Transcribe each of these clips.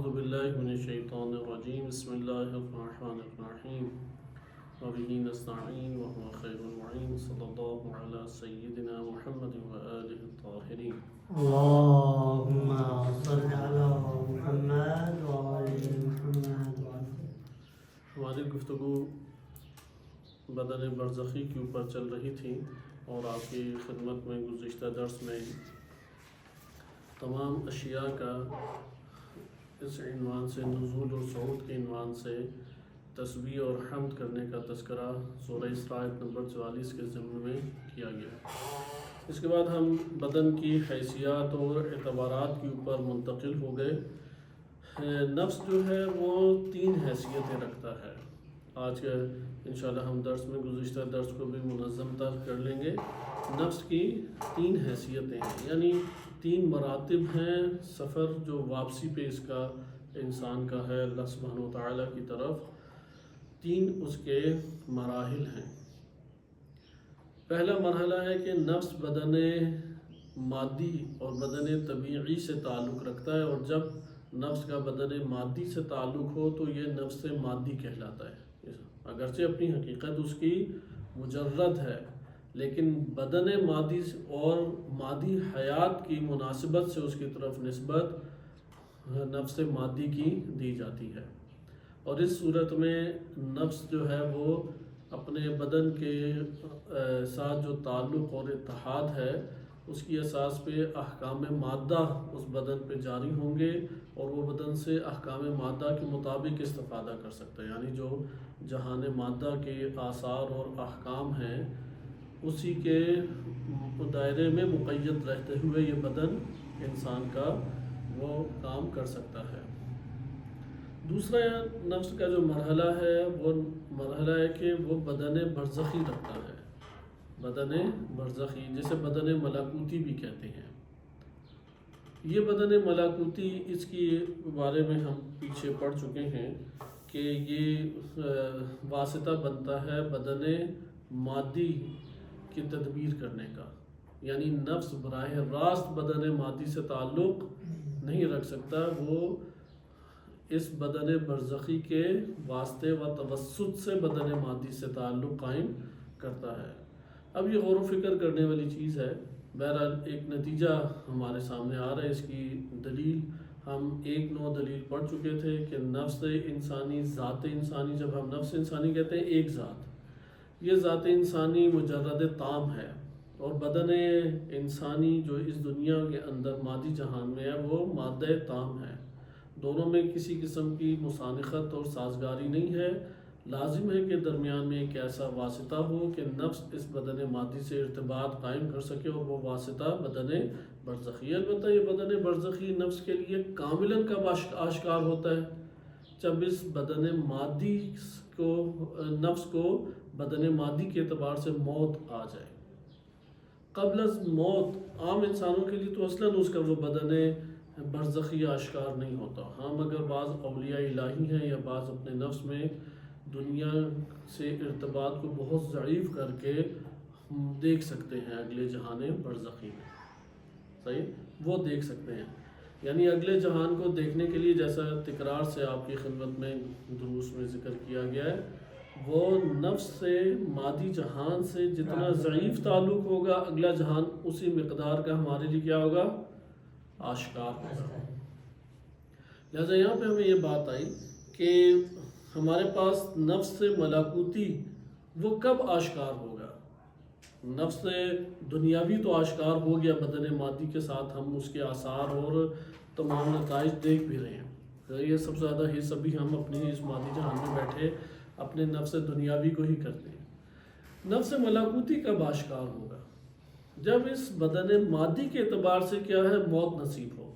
باللہ من الشیطان الرجیم بسم اللہ الرحمن الرحیم وبہ نستعین وهو خیر المعین صلی اللہ علی سیدنا محمد وآلہ الطاہرین اللہم صل علی محمد وآل محمد. ہماری گفتگو بدن برزخی کے اوپر چل رہی تھی اور آپ کی خدمت میں گزشتہ درس میں تمام اشیاء کا اس عنوان سے نزول اور صعود کے عنوان سے تسبیح اور حمد کرنے کا تذکرہ سورہ اسراء نمبر 44 کے ضمن میں کیا گیا. اس کے بعد ہم بدن کی حیثیات اور اعتبارات کے اوپر منتقل ہو گئے. نفس جو ہے وہ 3 حیثیتیں رکھتا ہے. آج کا انشاءاللہ ہم درس میں گزشتہ درس کو بھی منظم تر کر لیں گے. نفس کی 3 حیثیتیں ہیں، یعنی 3 مراتب ہیں سفر جو واپسی پہ اس کا انسان کا ہے اللہ سبحانہ و تعالیٰ کی طرف. 3 اس کے مراحل ہیں. پہلا مرحلہ ہے کہ نفس بدن مادی اور بدن طبیعی سے تعلق رکھتا ہے، اور جب نفس کا بدن مادی سے تعلق ہو تو یہ نفس مادی کہلاتا ہے. اگرچہ اپنی حقیقت اس کی مجرد ہے، لیکن بدن مادی اور مادی حیات کی مناسبت سے اس کی طرف نسبت نفس مادی کی دی جاتی ہے. اور اس صورت میں نفس جو ہے وہ اپنے بدن کے ساتھ جو تعلق اور اتحاد ہے اس کی اساس پہ احکام مادہ اس بدن پہ جاری ہوں گے، اور وہ بدن سے احکام مادہ کے مطابق استفادہ کر سکتا ہے. یعنی جو جہان مادہ کے آثار اور احکام ہیں اسی کے دائرے میں مقید رہتے ہوئے یہ بدن انسان کا وہ کام کر سکتا ہے. دوسرا نفس کا جو مرحلہ ہے وہ مرحلہ ہے کہ وہ بدن برزخی رکھتا ہے. بدن برزخی جسے بدن ملکوتی بھی کہتے ہیں. یہ بدن ملکوتی اس کی بارے میں ہم پیچھے پڑھ چکے ہیں کہ یہ واسطہ بنتا ہے بدن مادی کی تدبیر کرنے کا. یعنی نفس براہ راست بدن مادی سے تعلق نہیں رکھ سکتا، وہ اس بدن برزخی کے واسطے و توسط سے بدن مادی سے تعلق قائم کرتا ہے. اب یہ غور و فکر کرنے والی چیز ہے. بہرحال ایک نتیجہ ہمارے سامنے آ رہا ہے. اس کی دلیل ہم 1 دلیل پڑھ چکے تھے کہ نفس انسانی، ذات انسانی، جب ہم نفس انسانی کہتے ہیں ایک ذات، یہ ذات انسانی مجرد تام ہے، اور بدن انسانی جو اس دنیا کے اندر مادی جہان میں ہے وہ مادہ تام ہے. دونوں میں کسی قسم کی مسانخت اور سازگاری نہیں ہے. لازم ہے کہ درمیان میں ایک ایسا واسطہ ہو کہ نفس اس بدن مادی سے ارتباط قائم کر سکے، اور وہ واسطہ بدن برزخی. البتہ یہ بدن برزخی نفس کے لیے کاملاً کب آشکار ہوتا ہے؟ جب اس بدن مادی کو نفس کو بدن مادی کے اعتبار سے موت آ جائے. قبل از موت عام انسانوں کے لیے تو اصلاً اس کا وہ بدن برزخی آشکار نہیں ہوتا. ہاں مگر بعض اولیاء الہی ہیں یا بعض اپنے نفس میں دنیا سے ارتباط کو بہت ضعیف کر کے دیکھ سکتے ہیں اگلے جہان برزخی میں. صحیح، وہ دیکھ سکتے ہیں. یعنی اگلے جہان کو دیکھنے کے لیے جیسا تکرار سے آپ کی خدمت میں دروس میں ذکر کیا گیا ہے، وہ نفس سے مادی جہان سے جتنا ضعیف تعلق ہوگا اگلا جہان اسی مقدار کا ہمارے لیے کیا ہوگا؟ آشکار ہوگا. لہذا یہاں پہ ہمیں یہ بات آئی کہ ہمارے پاس نفس ملکوتی وہ کب آشکار ہوگا؟ نفس دنیاوی تو آشکار ہو گیا بدن مادی کے ساتھ، ہم اس کے آثار اور تمام نتائج دیکھ بھی رہے ہیں. یہ سب سے زیادہ حصہ بھی ہم اپنی اس مادی جہان میں بیٹھے اپنے نفس دنیاوی کو ہی کرتے ہیں. نفس ملکوتی کب آشکار ہوگا؟ جب اس بدن مادی کے اعتبار سے کیا ہے؟ موت نصیب ہوگی.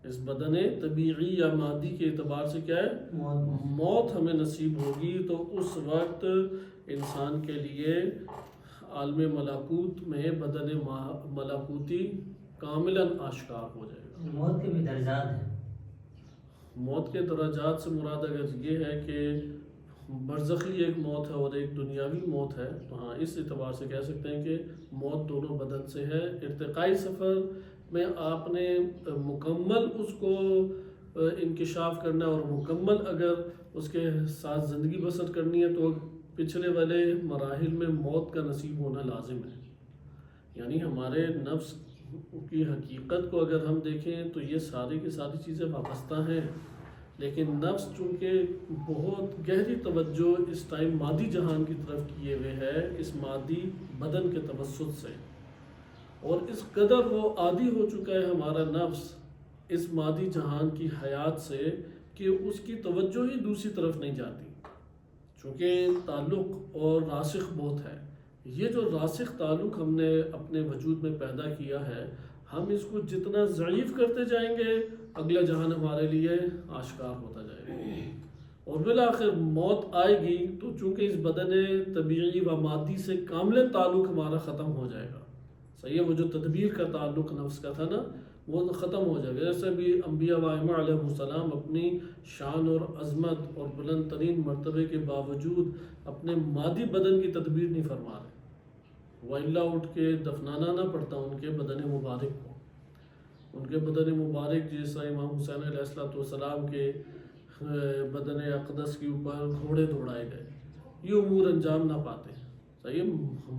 اس بدن طبیعی یا مادی کے اعتبار سے کیا ہے؟ موت ہمیں نصیب ہوگی. تو اس وقت انسان کے لیے عالم ملکوت میں بدن ملکوتی کاملاً آشکار ہو جائے گا. موت کے بھی درجات ہیں. موت کے درجات سے مراد اگر یہ ہے کہ برزخی ایک موت ہے اور ایک دنیاوی موت ہے، تو ہاں اس اعتبار سے کہہ سکتے ہیں کہ موت دونوں بدن سے ہے. ارتقائی سفر میں آپ نے مکمل اس کو انکشاف کرنا ہے اور مکمل اگر اس کے ساتھ زندگی بسر کرنی ہے تو پچھلے والے مراحل میں موت کا نصیب ہونا لازم ہے. یعنی ہمارے نفس کی حقیقت کو اگر ہم دیکھیں تو یہ ساری کی ساری چیزیں وابستہ ہیں، لیکن نفس چونکہ بہت گہری توجہ اس ٹائم مادی جہان کی طرف کیے ہوئے ہے، اس مادی بدن کے توسط سے، اور اس قدر وہ عادی ہو چکا ہے ہمارا نفس اس مادی جہان کی حیات سے کہ اس کی توجہ ہی دوسری طرف نہیں جاتی. چونکہ تعلق اور راسخ بہت ہے، یہ جو راسخ تعلق ہم نے اپنے وجود میں پیدا کیا ہے، ہم اس کو جتنا ضعیف کرتے جائیں گے اگلا جہان ہمارے لیے آشکار ہوتا جائے گا، اور بالآخر موت آئے گی تو چونکہ اس بدن طبیعی و مادی سے کامل تعلق ہمارا ختم ہو جائے گا. صحیح ہے، وہ جو تدبیر کا تعلق نفس کا تھا نا وہ ختم ہو جائے گا. جیسے بھی انبیاء و ائمہ علیہ السلام اپنی شان اور عظمت اور بلند ترین مرتبے کے باوجود اپنے مادی بدن کی تدبیر نہیں فرما رہے، وَإِلَّا اٹھ کے دفنانا نہ پڑتا ان کے بدن مبارک کو. ان کے بدن مبارک جیسا امام حسین علیہ السلام کے بدن اقدس کے اوپر گھوڑے دوڑائے گئے، یہ امور انجام نہ پاتے. صحیح،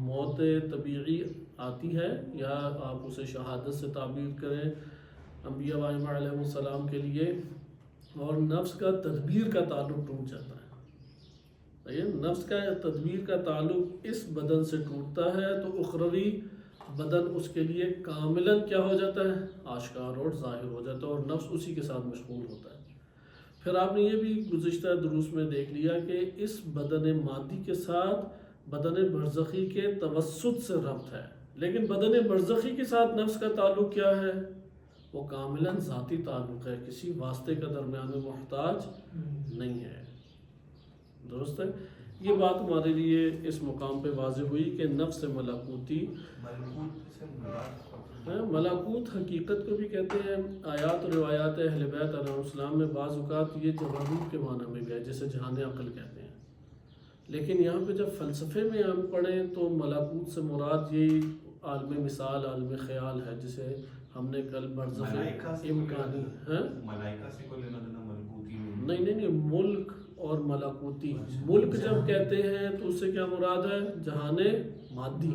موت طبیعی آتی ہے یا آپ اسے شہادت سے تعبیر کریں انبیاء و ائمہ علیہ السلام کے لیے، اور نفس کا تدبیر کا تعلق ٹوٹ جاتا ہے. صحیح، نفس کا تدبیر کا تعلق اس بدن سے ٹوٹتا ہے تو اخروی بدن اس کے لیے کاملاً کیا ہو جاتا ہے، آشکار اور ظاہر ہو جاتا ہے، اور نفس اسی کے ساتھ مشغول ہوتا ہے. پھر آپ نے یہ بھی گزشتہ دروس میں دیکھ لیا کہ اس بدن مادی کے ساتھ بدن برزخی کے توسط سے ربط ہے، لیکن بدن برزخی کے ساتھ نفس کا تعلق کیا ہے، وہ کاملاً ذاتی تعلق ہے، کسی واسطے کا درمیان میں محتاج نہیں ہے. درست ہے، یہ بات ہمارے لیے اس مقام پہ واضح ہوئی کہ نفس ملکوتی، ملکوت حقیقت کو بھی کہتے ہیں. آیات اور روایات اہل بیت علیہ السلام میں بعض اوقات یہ جبروت کے معنی میں بھی ہے، جسے جہان عقل کہتے ہیں. لیکن یہاں پہ جب فلسفے میں ہم پڑھیں تو ملکوت سے مراد یہی عالم مثال، عالم خیال ہے، جسے ہم نے کل برزخ امکانی ہے. نہیں، ملک اور ملکوتی. ملک جب کہتے ہیں تو اس سے کیا مراد ہے، جہان مادی.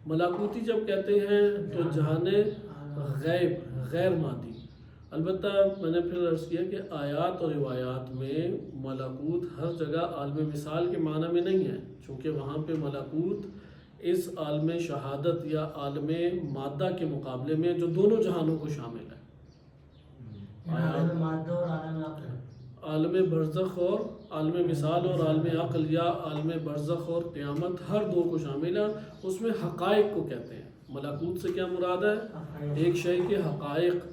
ملکوتی جب کہتے ہیں تو جہان غیر مادی. البتہ میں نے پھر عرض کیا کہ آیات اور روایات میں ملکوت ہر جگہ عالم مثال کے معنی میں نہیں ہے، چونکہ وہاں پہ ملکوت اس عالم شہادت یا عالم مادہ کے مقابلے میں جو دونوں جہانوں کو شامل ہے. عالم برزخ اور عالم مثال اور عالم عقل یا عالم برزخ اور قیامت ہر دو کو شامل ہے. اس میں حقائق کو کہتے ہیں. ملکوت سے کیا مراد ہے، ایک شے کے حقائق.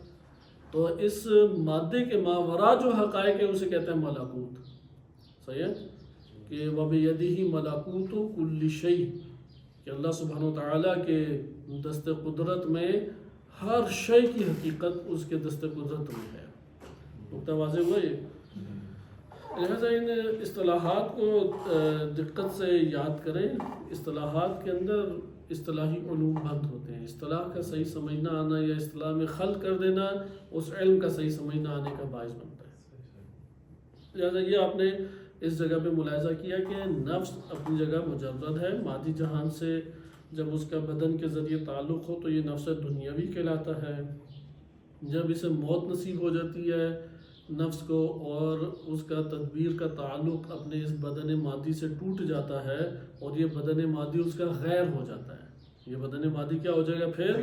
تو اس مادے کے ماوراء جو حقائق ہے اسے کہتے ہیں ملکوت. صحیح ہے کہ وَبِيَدِهِ مَلَكُوتُ كُلِّ شَيْءٍ، کہ اللہ سبحانہ وتعالیٰ کے دست قدرت میں ہر شے کی حقیقت اس کے دست قدرت میں ہے. نقطہ واضح ہوا یہ. لہٰذا ان اصطلاحات کو دقت سے یاد کریں. اصطلاحات کے اندر اصطلاحی علوم بند ہوتے ہیں. اصطلاح کا صحیح سمجھنا آنا یا اصطلاح میں خلط کر دینا اس علم کا صحیح سمجھنا آنے کا باعث بنتا ہے. لہٰذا یہ آپ نے اس جگہ پہ ملاحظہ کیا کہ نفس اپنی جگہ مجرد ہے مادی جہان سے. جب اس کا بدن کے ذریعے تعلق ہو تو یہ نفس دنیاوی کہلاتا ہے. جب اسے موت نصیب ہو جاتی ہے نفس کو اور اس کا تدبیر کا تعلق اپنے اس بدن مادی سے ٹوٹ جاتا ہے اور یہ بدن مادی اس کا غیر ہو جاتا ہے. یہ بدن مادی کیا ہو جائے گا پھر،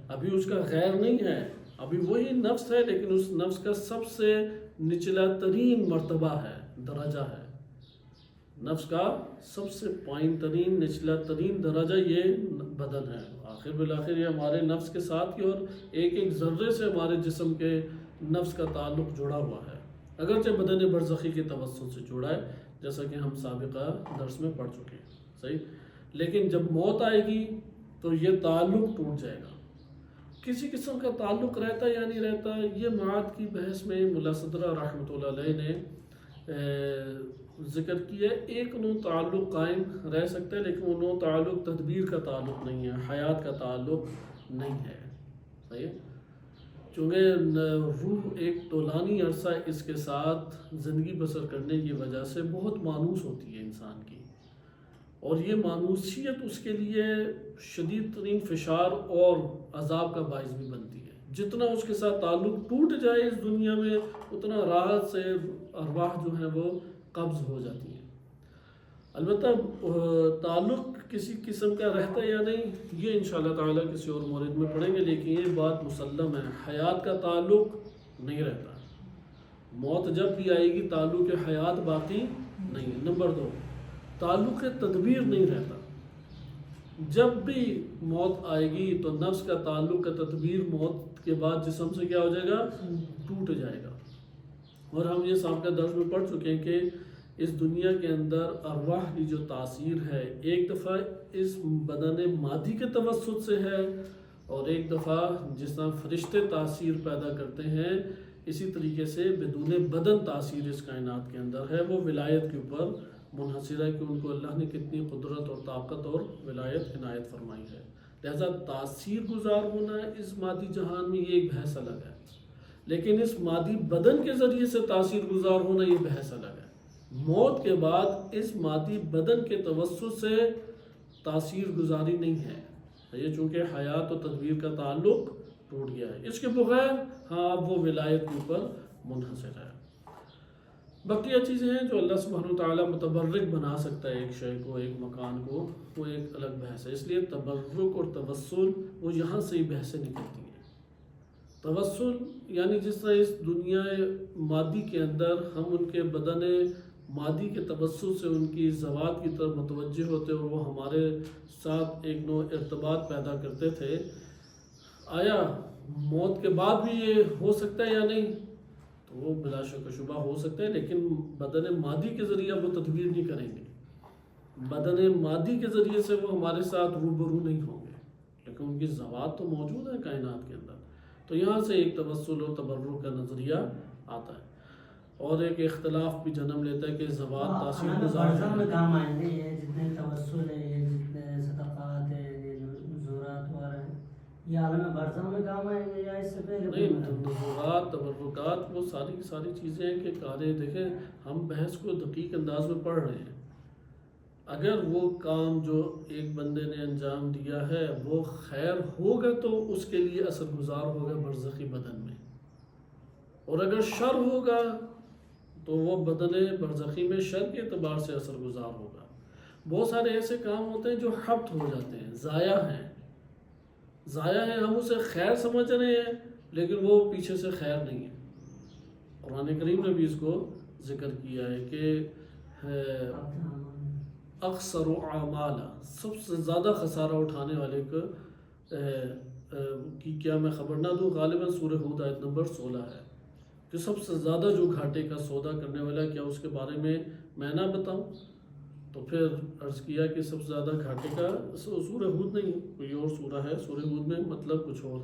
ابھی اس کا غیر نہیں ہے، ابھی وہی نفس ہے، لیکن اس نفس کا سب سے نچلا ترین مرتبہ ہے، درجہ ہے. نفس کا سب سے پائن ترین نچلا ترین درجہ یہ بدن ہے. آخر بالآخر یہ ہمارے نفس کے ساتھ ہی اور ایک ایک ذرے سے ہمارے جسم کے نفس کا تعلق جڑا ہوا ہے، اگرچہ بدن برزخی کے توسط سے جڑا ہے جیسا کہ ہم سابقہ درس میں پڑھ چکے ہیں. صحیح، لیکن جب موت آئے گی تو یہ تعلق ٹوٹ جائے گا. کسی قسم کا تعلق رہتا یا نہیں رہتا، یہ معاد کی بحث میں ملا صدرہ رحمۃ اللہ علیہ نے ذکر کیا. ایک نوع تعلق قائم رہ سکتا ہے، لیکن وہ نوع تعلق تدبیر کا تعلق نہیں ہے، حیات کا تعلق نہیں ہے. صحیح ہے، چونکہ روح ایک طولانی عرصہ اس کے ساتھ زندگی بسر کرنے کی وجہ سے بہت مانوس ہوتی ہے انسان کی، اور یہ مانوسیت اس کے لیے شدید ترین فشار اور عذاب کا باعث بھی بنتی ہے۔ جتنا اس کے ساتھ تعلق ٹوٹ جائے اس دنیا میں، اتنا راحت سے ارواح جو ہیں وہ قبض ہو جاتی ہیں۔ البتہ تعلق کسی قسم کا رہتا ہے یا نہیں، یہ انشاءاللہ تعالیٰ کسی اور مورد میں پڑھیں گے، لیکن یہ بات مسلم ہے، حیات کا تعلق نہیں رہتا۔ موت جب بھی آئے گی تعلق حیات باقی نہیں ہے۔ نمبر 2، تعلق تدبیر نہیں رہتا۔ جب بھی موت آئے گی تو نفس کا تعلق کا تدبیر موت کے بعد جسم سے کیا ہو جائے گا؟ ٹوٹ جائے گا۔ اور ہم یہ سابقہ درس میں پڑھ چکے ہیں کہ اس دنیا کے اندر ارواح کی جو تاثیر ہے، ایک دفعہ اس بدن مادی کے توسط سے ہے، اور ایک دفعہ جس طرح فرشتے تاثیر پیدا کرتے ہیں، اسی طریقے سے بدون بدن تاثیر اس کائنات کے اندر ہے۔ وہ ولایت کے اوپر منحصر ہے کہ ان کو اللہ نے کتنی قدرت اور طاقت اور ولایت عنایت فرمائی ہے۔ لہذا تاثیر گزار ہونا اس مادی جہان میں یہ ایک بحث الگ ہے، لیکن اس مادی بدن کے ذریعے سے تاثیر گزار ہونا یہ بحث الگ ہے۔ موت کے بعد اس مادی بدن کے توسط سے تاثیر گزاری نہیں ہے، یہ چونکہ حیات و تدبیر کا تعلق ٹوٹ گیا ہے۔ اس کے بغیر ہاں اب وہ ولایت کے اوپر منحصر ہے۔ بقیہ چیزیں ہیں جو اللہ سبحانہ وتعالیٰ متبرک بنا سکتا ہے ایک شے کو، ایک مکان کو، وہ ایک الگ بحث ہے۔ اس لیے تبرک اور توسل وہ یہاں سے ہی بحثیں نکلتی ہیں۔ توسل یعنی جس طرح اس دنیا مادی کے اندر ہم ان کے بدن مادی کے توسل سے ان کی ذوات کی طرف متوجہ ہوتے اور وہ ہمارے ساتھ ایک نوع ارتباط پیدا کرتے تھے، آیا موت کے بعد بھی یہ ہو سکتا ہے یا نہیں؟ تو وہ بلا شک و شبہ ہو سکتا ہے، لیکن بدن مادی کے ذریعے وہ تدبیر نہیں کریں گے، بدن مادی کے ذریعے سے وہ ہمارے ساتھ روبرو نہیں ہوں گے، لیکن ان کی ذوات تو موجود ہیں کائنات کے اندر۔ تو یہاں سے ایک توسل و تبرک کا نظریہ آتا ہے، اور ایک اختلاف بھی جنم لیتا ہے کہ ذوات تاثیر گزار برزخ میں کام آئیں گے یہ جتنے توسل ہے، یہ جتنے صدقات ہیں، یہ نذورات وغیرہ ہیں، یہ عالم برزخ میں کام آئیں گے یا اس سے پہلے؟ نہیں، نذورات تبرکات وہ ساری کی ساری چیزیں ہیں کہ کارے دیکھیں ہم بحث کو دقیق انداز میں پڑھ رہے ہیں۔ اگر وہ کام جو ایک بندے نے انجام دیا ہے وہ خیر ہوگا تو اس کے لیے اثر گزار ہوگا برزخی بدن میں، اور اگر شر ہوگا تو وہ بدن برزخی میں شر کے اعتبار سے اثر گزار ہوگا۔ بہت سارے ایسے کام ہوتے ہیں جو حبط ہو جاتے ہیں، ضائع ہیں، ہم اسے خیر سمجھ رہے ہیں لیکن وہ پیچھے سے خیر نہیں ہے۔ قرآن کریم نے بھی اس کو ذکر کیا ہے کہ اکثر اعمال، سب سے زیادہ خسارہ اٹھانے والے کی کیا میں خبر نہ دوں؟ غالباً سورہ ہود آیت نمبر 16 ہے کہ سب سے زیادہ جو گھاٹے کا سودا کرنے والا، کیا اس کے بارے میں نہ بتاؤں؟ تو پھر عرض کیا کہ سب سے زیادہ گھاٹے کا سورہ ہود نہیں، کوئی اور سورہ ہے، سورہ ہود میں مطلب کچھ اور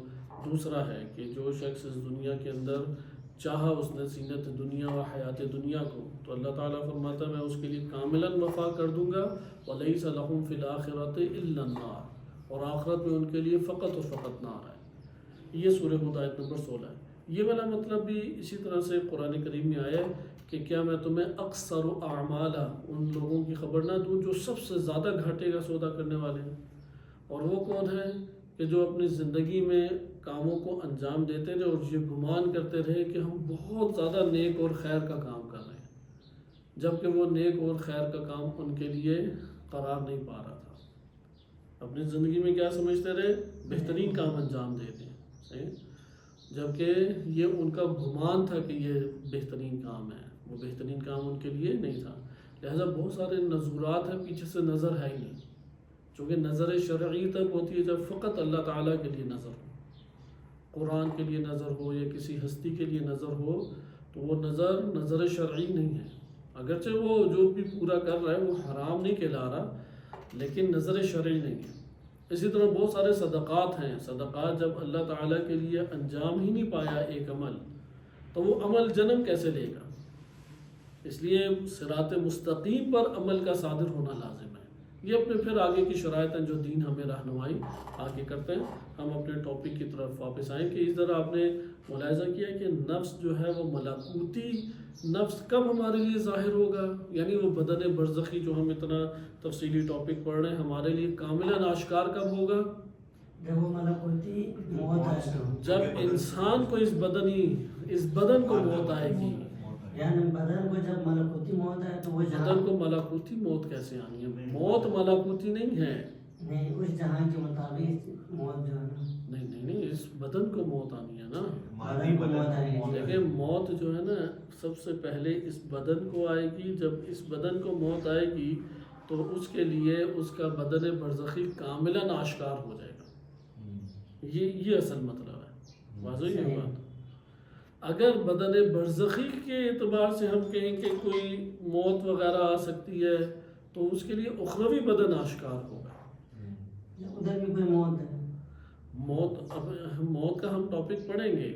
دوسرا ہے کہ جو شخص اس دنیا کے اندر چاہا اس نے زینت دنیا و حیات دنیا کو، تو اللہ تعالیٰ فرماتا ہے میں اس کے لیے کاملاً وفا کر دوں گا، وَلَيْسَ لَهُمْ فِي الْآخِرَةِ إِلَّا النَّارُ، اور آخرت میں ان کے لیے فقط اور فقط نار ہے۔ یہ سورہ ہود آیت نمبر 16 ہے۔ یہ والا مطلب بھی اسی طرح سے قرآن کریم میں آیا ہے کہ کیا میں تمہیں اکثر اعمال، ان لوگوں کی خبر نہ دوں جو سب سے زیادہ گھاٹے کا سودا کرنے والے ہیں؟ اور وہ کون ہیں؟ کہ جو اپنی زندگی میں کاموں کو انجام دیتے رہے اور یہ گمان کرتے رہے کہ ہم بہت زیادہ نیک اور خیر کا کام کر رہے ہیں، جبکہ وہ نیک اور خیر کا کام ان کے لیے قرار نہیں پا رہا تھا۔ اپنی زندگی میں کیا سمجھتے رہے؟ بہترین کام انجام دے دیں، جبکہ یہ ان کا گمان تھا کہ یہ بہترین کام ہے، وہ بہترین کام ان کے لیے نہیں تھا۔ لہذا بہت سارے نذورات ہیں پیچھے سے نظر ہے ہی نہیں، چونکہ نظر شرعی تک ہوتی ہے جب فقط اللہ تعالیٰ کے لیے نظر ہو، قرآن کے لیے نظر ہو یا کسی ہستی کے لیے نظر ہو، تو وہ نظر شرعی نہیں ہے۔ اگرچہ وہ جو بھی پورا کر رہا ہے وہ حرام نہیں کہلا رہا، لیکن نظر شرعی نہیں ہے۔ اسی طرح بہت سارے صدقات ہیں، صدقات جب اللہ تعالیٰ کے لیے انجام ہی نہیں پایا ایک عمل، تو وہ عمل جنم کیسے لے گا؟ اس لیے صراط مستقیم پر عمل کا صادر ہونا لازم ہے۔ یہ اپنے پھر آگے کی شرائط ہیں جو دین ہمیں رہنمائی آگے کرتے ہیں. ہم اپنے ٹاپک کی طرف واپس آئیں کہ اس طرح آپ نے ملاحظہ کیا کہ نفس جو ہے وہ ملکوتی نفس کب ہمارے لیے ظاہر ہوگا، یعنی وہ بدن برزخی جو ہم اتنا تفصیلی ٹاپک پڑھ رہے ہیں ہمارے لیے کاملاً آشکار کب ہوگا؟ جب وہ ملکوتی موت آئے گا، جب انسان کو اس بدن کو موت آئے گی. یعنی بدن کو جب ملکوتی موت آئے تو وہ جہاں بدن کو ملکوتی موت کیسے آنی ہے؟ موت ملکوتی نہیں ہے. نہیں، اس جہان کے مطابق موت جو ہے نا، نہیں اس بدن کو موت آنی ہے نا. بدن کو موت آئے گی. دیکھیں موت جو ہے نا سب سے پہلے اس بدن کو آئے گی. جب اس بدن کو موت آئے گی تو اس کے لیے اس کا بدن برزخی کاملاً آشکار ہو جائے گا. یہ اصل مطلب ہے. واضح ہے بات. اگر بدن برزخی کے اعتبار سے ہم کہیں کہ کوئی موت وغیرہ آ سکتی ہے تو اس کے لیے اخروی بدن آشکار ہوگا. ادھر بھی کوئی موت ہے. موت کا ہم ٹاپک پڑھیں گے.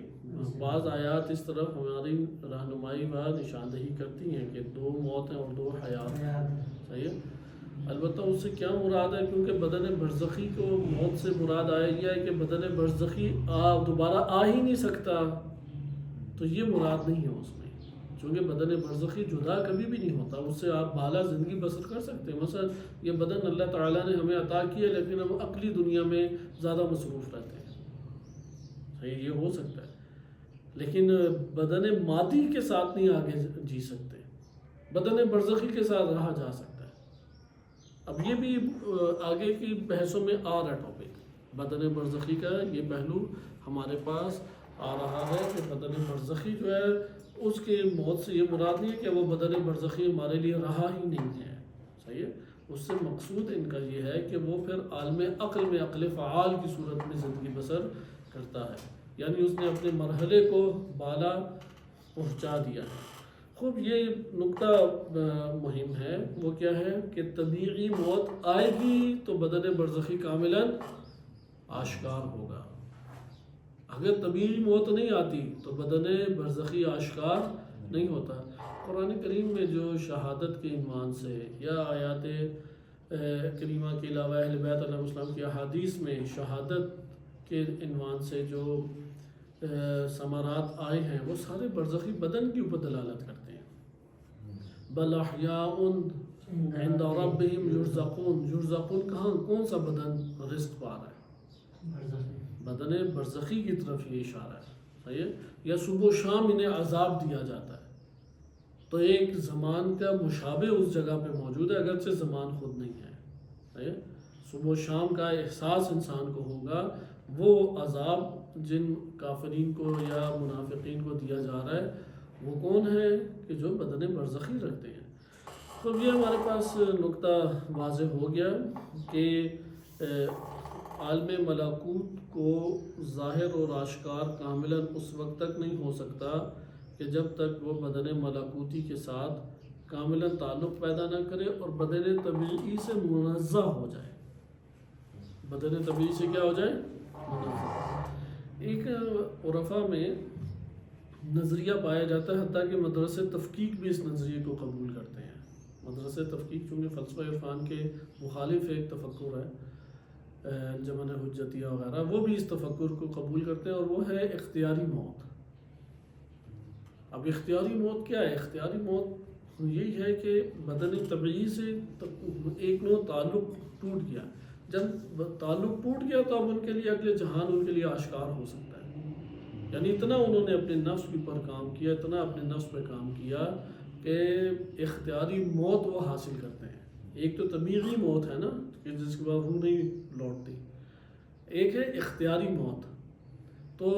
بعض آیات اس طرف ہماری رہنمائی و نشاندہی کرتی ہیں کہ 2 موت ہیں اور 2 حیات ہیں. صحیح ہے. البتہ اس سے کیا مراد ہے؟ کیونکہ بدن برزخی کو موت سے مراد آیا گیا ہے کہ بدن برزخی دوبارہ آ ہی نہیں سکتا، تو یہ مراد نہیں ہے اس میں. چونکہ بدن برزخی جدا کبھی بھی نہیں ہوتا، اس سے آپ بالا زندگی بسر کر سکتے ہیں. مثلا یہ بدن اللہ تعالیٰ نے ہمیں عطا کیا لیکن ہم عقلی دنیا میں زیادہ مصروف رہتے ہیں. صحیح، یہ ہو سکتا ہے. لیکن بدن مادی کے ساتھ نہیں آگے جی سکتے، بدن برزخی کے ساتھ رہا جا سکتا ہے. اب یہ بھی آگے کی بحثوں میں آ رہا ٹاپک بدن برزخی کا. یہ پہلو ہمارے پاس آ رہا ہے کہ بدن برزخی جو ہے اس کے موت سے یہ مراد نہیں ہے کہ وہ بدن برزخی ہمارے لیے رہا ہی نہیں ہے. صحیح ہے. اس سے مقصود ان کا یہ ہے کہ وہ پھر عالم عقل میں عقل فعال کی صورت میں زندگی بسر کرتا ہے، یعنی اس نے اپنے مرحلے کو بالا پہنچا دیا ہے. خوب یہ نقطہ مہم ہے. وہ کیا ہے کہ طبیعی موت آئے گی تو بدن برزخی کاملاً آشکار ہوگا. اگر طبیعی موت نہیں آتی تو بدن برزخی آشکار نہیں ہوتا. قرآن کریم میں جو شہادت کے عنوان سے یا آیات کریمہ کے علاوہ اہل بیت علیہ السلام کی احادیث میں شہادت کے عنوان سے جو ثمرات آئے ہیں وہ سارے برزخی بدن کے اوپر دلالت کرتے ہیں. بل احیاء عند ربهم یرزقون. یرزقون کہاں، کون سا بدن رزق پا رہا ہے؟ بدن برزخی کی طرف یہ اشارہ ہے. صحیح ہے. یا صبح و شام انہیں عذاب دیا جاتا ہے. تو ایک زمان کا مشابہ اس جگہ پہ موجود ہے اگرچہ زمان خود نہیں ہے. صحیح ہے. صبح و شام کا احساس انسان کو ہوگا. وہ عذاب جن کافرین کو یا منافقین کو دیا جا رہا ہے وہ کون ہے کہ جو بدن برزخی رکھتے ہیں. تو یہ ہمارے پاس نقطہ واضح ہو گیا کہ عالم ملکوت کو ظاہر اور آشکار کاملاً اس وقت تک نہیں ہو سکتا کہ جب تک وہ بدن ملکوتی کے ساتھ کاملاً تعلق پیدا نہ کرے اور بدن طبیعی سے منزہ ہو جائے. بدن طبیعی سے کیا ہو جائے؟ منزہ. ایک عرفا میں نظریہ پایا جاتا ہے، حتیٰ کہ مدرسہ تفکیک بھی اس نظریے کو قبول کرتے ہیں. مدرسہ تفکیک چونکہ فلسفہ عرفان کے مخالف ایک تفکر ہے، جمن حجتیہ وغیرہ، وہ بھی اس تفکر کو قبول کرتے ہیں اور وہ ہے اختیاری موت. اب اختیاری موت کیا ہے؟ اختیاری موت یہی ہے کہ بدن طبیعی سے ایک نوع تعلق ٹوٹ گیا. جب تعلق ٹوٹ گیا تو اب ان کے لیے اگلے جہان ان کے لیے آشکار ہو سکتا ہے. یعنی اتنا انہوں نے اپنے نفس کے اوپر کام کیا، اتنا اپنے نفس پہ کام کیا کہ اختیاری موت وہ حاصل کرتے ہیں. ایک تو طبیعی موت ہے نا کہ جس کے بعد روح نہیں لوٹتی، ایک ہے اختیاری موت. تو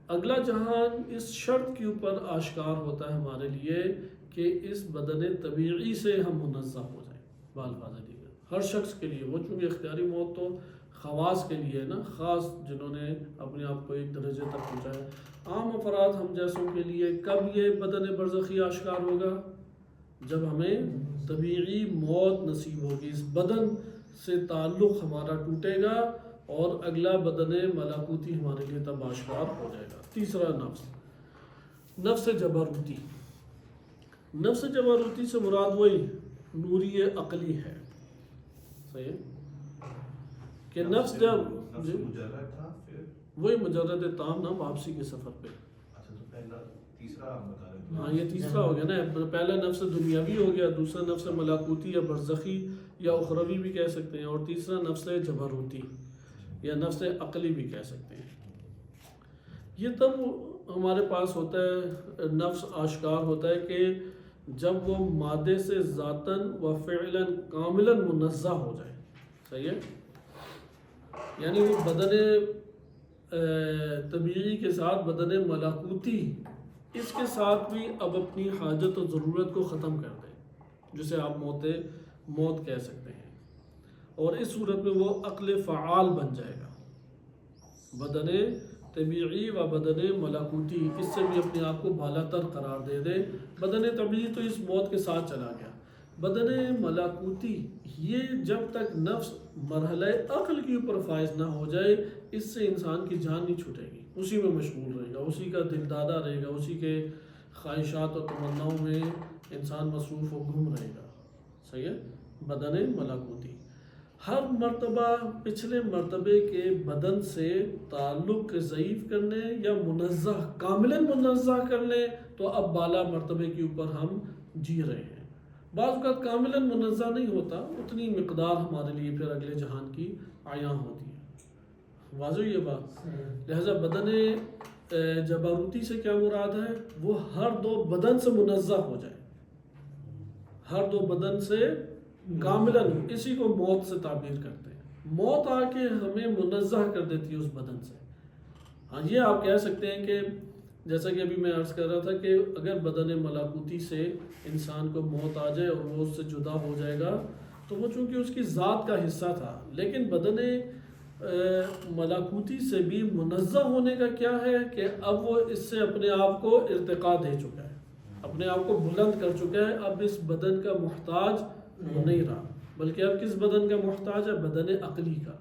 اگلا جہان اس شرط کے اوپر آشکار ہوتا ہے ہمارے لیے کہ اس بدن طبیعی سے ہم منزہ ہو جائیں. بالفاظ دیگر ہر شخص کے لیے، وہ چونکہ اختیاری موت تو خواص کے لیے ہے نا، خاص جنہوں نے اپنے آپ کو ایک درجے تک پہنچایا. عام افراد ہم جیسوں کے لیے کب یہ بدن برزخی آشکار ہوگا؟ جب ہمیں طبیعی موت نصیب ہوگی، اس بدن سے تعلق ہمارا ٹوٹے گا اور اگلا بدن ملکوتی ہمارے لیے تب آشکار ہو جائے گا. تیسرا نفس جبروتی. نفس جبروتی سے مراد وہی نوری عقلی ہے. صحیح ہے کہ نفس جب نفس مجرد تھا پھر وہی مجرد تام نا واپسی کے سفر پہ. اچھا تو پہلا تیسرا آپ بتا رہے تھے. ہاں یہ تیسرا ہو گیا نا. پہلا نفس دنیاوی ہو گیا, دوسرا نفس ملاکوتی یا برزخی یا اخروی بھی کہہ سکتے ہیں, اور تیسرا نفس جبروتی یا نفس عقلی بھی کہہ سکتے ہیں. یہ تب ہمارے پاس ہوتا ہے, نفس آشکار ہوتا ہے کہ جب وہ مادے سے ذاتاً و فعلاً کاملاً منزہ ہو جائے. صحیح ہے, یعنی وہ بدن طبیعی کے ساتھ بدن ملاکوتی اس کے ساتھ بھی اب اپنی حاجت و ضرورت کو ختم کر دے, جسے آپ موت کہہ سکتے ہیں. اور اس صورت میں وہ عقل فعال بن جائے گا. بدن طبیعی و بدن ملاکوتی اس سے بھی اپنے آپ کو بالا تر قرار دے دے. بدن طبیعی تو اس موت کے ساتھ چلا گیا. بدن ملاکوتی یہ جب تک نفس مرحلہ عقل کے اوپر فائز نہ ہو جائے, اس سے انسان کی جان نہیں چھوٹے گی. اسی میں مشغول رہے گا, اسی کا دل دادا رہے گا, اسی کے خواہشات و تمناؤں میں انسان مصروف و گم رہے گا. صحیح ہے, بدن ملاکوتی ہر مرتبہ پچھلے مرتبے کے بدن سے تعلق ضعیف کرنے یا منزہ کاملاً منزہ کرنے تو اب بالا مرتبے کے اوپر ہم جی رہے ہیں. بعض اوقات کاملاً منزہ نہیں ہوتا, اتنی مقدار ہمارے لیے پھر اگلے جہان کی عیاں ہوتی ہے. واضح یہ بات. لہذا بدن جبروتی سے کیا مراد ہے, وہ ہر دو بدن سے منزہ ہو جائے, ہر دو بدن سے کاملاً. اسی کو موت سے تعبیر کرتے ہیں. موت آ کے ہمیں منزہ کر دیتی ہے اس بدن سے. ہاں یہ آپ کہہ سکتے ہیں کہ جیسا کہ ابھی میں عرض کر رہا تھا کہ اگر بدن ملاکوتی سے انسان کو موت آ جائے اور وہ اس سے جدا ہو جائے گا تو وہ چونکہ اس کی ذات کا حصہ تھا, لیکن بدن ملاکوتی سے بھی منزہ ہونے کا کیا ہے کہ اب وہ اس سے اپنے آپ کو ارتقا دے چکا ہے, اپنے آپ کو بلند کر چکا ہے. اب اس بدن کا محتاج نہیں رہا, بلکہ اب کس بدن کا محتاج ہے, بدن عقلی کا.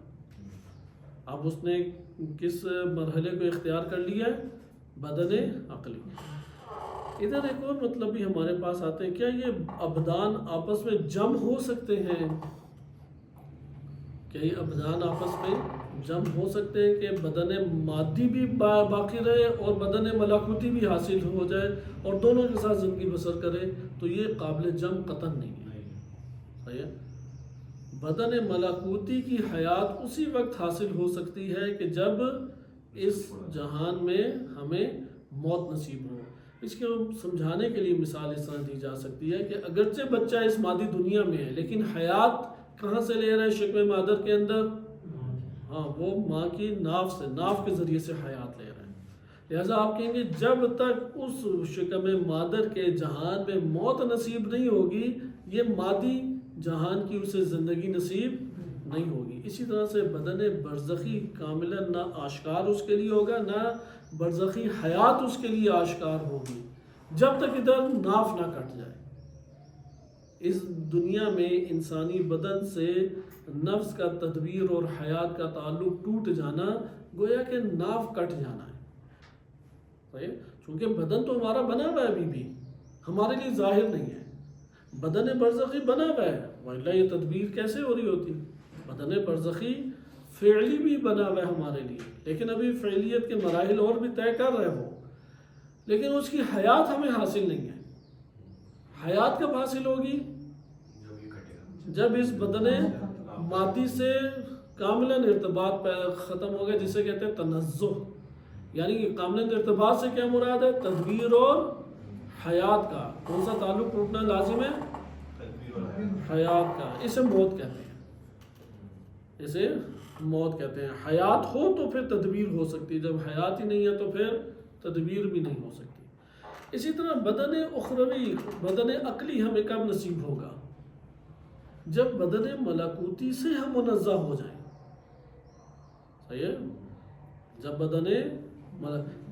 اب اس نے کس مرحلے کو اختیار کر لیا ہے, بدن عقلی. ادھر ایک اور مطلب بھی ہمارے پاس آتے ہیں, کیا یہ ابدان آپس میں جم ہو سکتے ہیں؟ کہ یہ ابدان آپس میں جم ہو سکتے ہیں کہ بدن مادی بھی باقی رہے اور بدن ملاکوتی بھی حاصل ہو جائے اور دونوں کے ساتھ زندگی بسر کرے؟ تو یہ قابل جم قطعاً نہیں ہے. صحیح ہے, بدن ملاکوتی کی حیات اسی وقت حاصل ہو سکتی ہے کہ جب اس جہان میں ہمیں موت نصیب ہو. اس کو سمجھانے کے لیے مثال اس طرح دی جا سکتی ہے کہ اگرچہ بچہ اس مادی دنیا میں ہے, لیکن حیات کہاں سے لے رہا ہے؟ شکم مادر کے اندر. ہاں, وہ ماں کی ناف سے, ناف کے ذریعے سے حیات لے رہا ہے. لہٰذا آپ کہیں گے جب تک اس شکم مادر کے جہان میں موت نصیب نہیں ہوگی, یہ مادی جہان کی اسے زندگی نصیب نہیں ہوگی. اسی طرح سے بدن برزخی کاملاً نہ آشکار اس کے لیے ہوگا, نہ برزخی حیات اس کے لیے آشکار ہوگی, جب تک ادھر ناف نہ کٹ جائے. اس دنیا میں انسانی بدن سے نفس کا تدبیر اور حیات کا تعلق ٹوٹ جانا گویا کہ ناف کٹ جانا ہے. صحیح, چونکہ بدن تو ہمارا بنا ہوا ہے, ابھی بھی ہمارے لیے ظاہر نہیں ہے. بدن برزخی بنا ہوا ہے, وَإِلَّا یہ تدبیر کیسے ہو رہی ہوتی؟ بدن برزخی فعلی بھی بنا ہوا ہے ہمارے لیے, لیکن ابھی فعلیت کے مراحل اور بھی طے کر رہے ہو, لیکن اس کی حیات ہمیں حاصل نہیں ہے. حیات کب حاصل ہوگی؟ جب اس بدن مادی سے کاملاً ارتباط ختم ہوگا, جسے کہتے ہیں تنزہ. یعنی کہ کاملاً ارتباط سے کیا مراد ہے؟ تدبیر اور حیات کا. کون سا تعلق ٹوٹنا لازم ہے؟ حیات کا. اسے موت کہتے ہیں, اسے موت کہتے ہیں. حیات ہو تو پھر تدبیر ہو سکتی, جب حیات ہی نہیں ہے تو پھر تدبیر بھی نہیں ہو سکتی. اسی طرح بدن اخروی, بدن عقلی ہمیں کب نصیب ہوگا؟ جب بدن ملاکوتی سے ہم منزہ ہو جائیں. صحیح ہے, جب بدن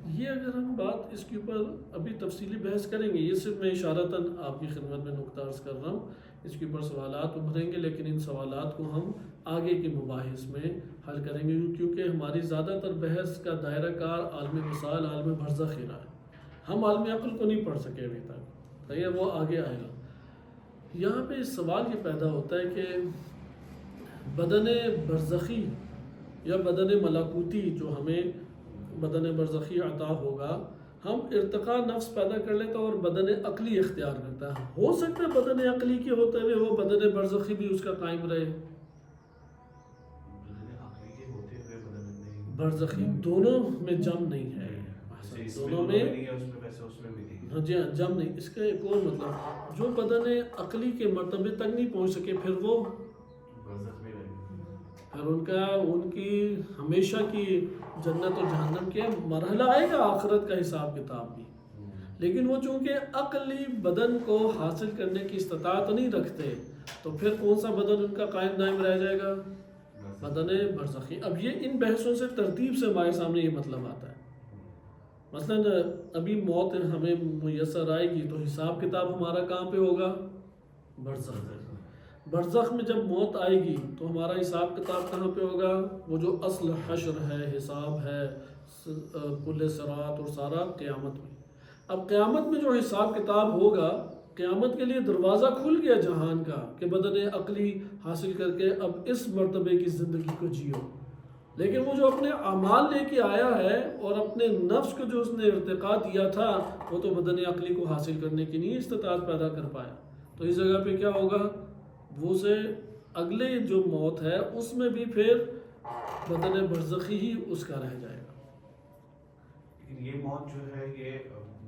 یہ اگر ہم بات اس کے اوپر ابھی تفصیلی بحث کریں گے, یہ صرف میں اشارتاً آپ کی خدمت میں نقطہ عرض کر رہا ہوں. اس کے اوپر سوالات ابھریں گے, لیکن ان سوالات کو ہم آگے کے مباحث میں حل کریں گے, کیونکہ ہماری زیادہ تر بحث کا دائرہ کار عالم مسائل, عالم برزخ رہا ہے. ہم عالم عقل کو نہیں پڑھ سکے ابھی تک. صحیح ہے, وہ آگے آئے گا. یہاں پہ سوال یہ پیدا ہوتا ہے کہ بدن برزخی یا بدن ملکوتی جو ہمیں بدن برزخی عطا ہوگا، ہم ارتقاء نفس پیدا کر لیتا اور بدن عقلی اختیار کرتا ہے. ہو سکتا ہے بدن عقلی کے ہوتے ہوئے وہ بدن برزخی بھی اس کا قائم رہے. برزخی دونوں میں جم نہیں ہے، دونوں میں جی ہاں جم نہیں. اس کا ایک اور مطلب جو بدن عقلی کے مرتبے تک نہیں پہنچ سکے پھر وہ پھر ان کی ہمیشہ کی جنت و جہنم کے مرحلہ آئے گا، آخرت کا حساب کتاب بھی. لیکن وہ چونکہ عقلی بدن کو حاصل کرنے کی استطاعت نہیں رکھتے تو پھر کون سا بدن ان کا قائم دائم رہ جائے گا؟ بدن برزخی. اب یہ ان بحثوں سے ترتیب سے ہمارے سامنے یہ مطلب آتا ہے. مثلا ابھی موت ہمیں میسر آئے گی تو حساب کتاب ہمارا کہاں پہ ہوگا؟ برزخ میں. برزخ میں جب موت آئے گی تو ہمارا حساب کتاب کہاں پہ ہوگا؟ وہ جو اصل حشر ہے، حساب ہے، پل صراط اور سارا قیامت میں. اب قیامت میں جو حساب کتاب ہوگا، قیامت کے لیے دروازہ کھل گیا جہان کا کہ بدن عقلی حاصل کر کے اب اس مرتبے کی زندگی کو جیو. لیکن وہ جو اپنے اعمال لے کے آیا ہے اور اپنے نفس کو جو اس نے ارتقاء دیا تھا وہ تو بدن عقلی کو حاصل کرنے کی نہیں استطاعت پیدا کر پایا. تو اس جگہ پہ کیا ہوگا؟ وہ سے اگلے جو موت ہے اس میں بھی پھر بدن برزخی ہی اس کا رہ جائے گا. لیکن یہ موت جو ہے یہ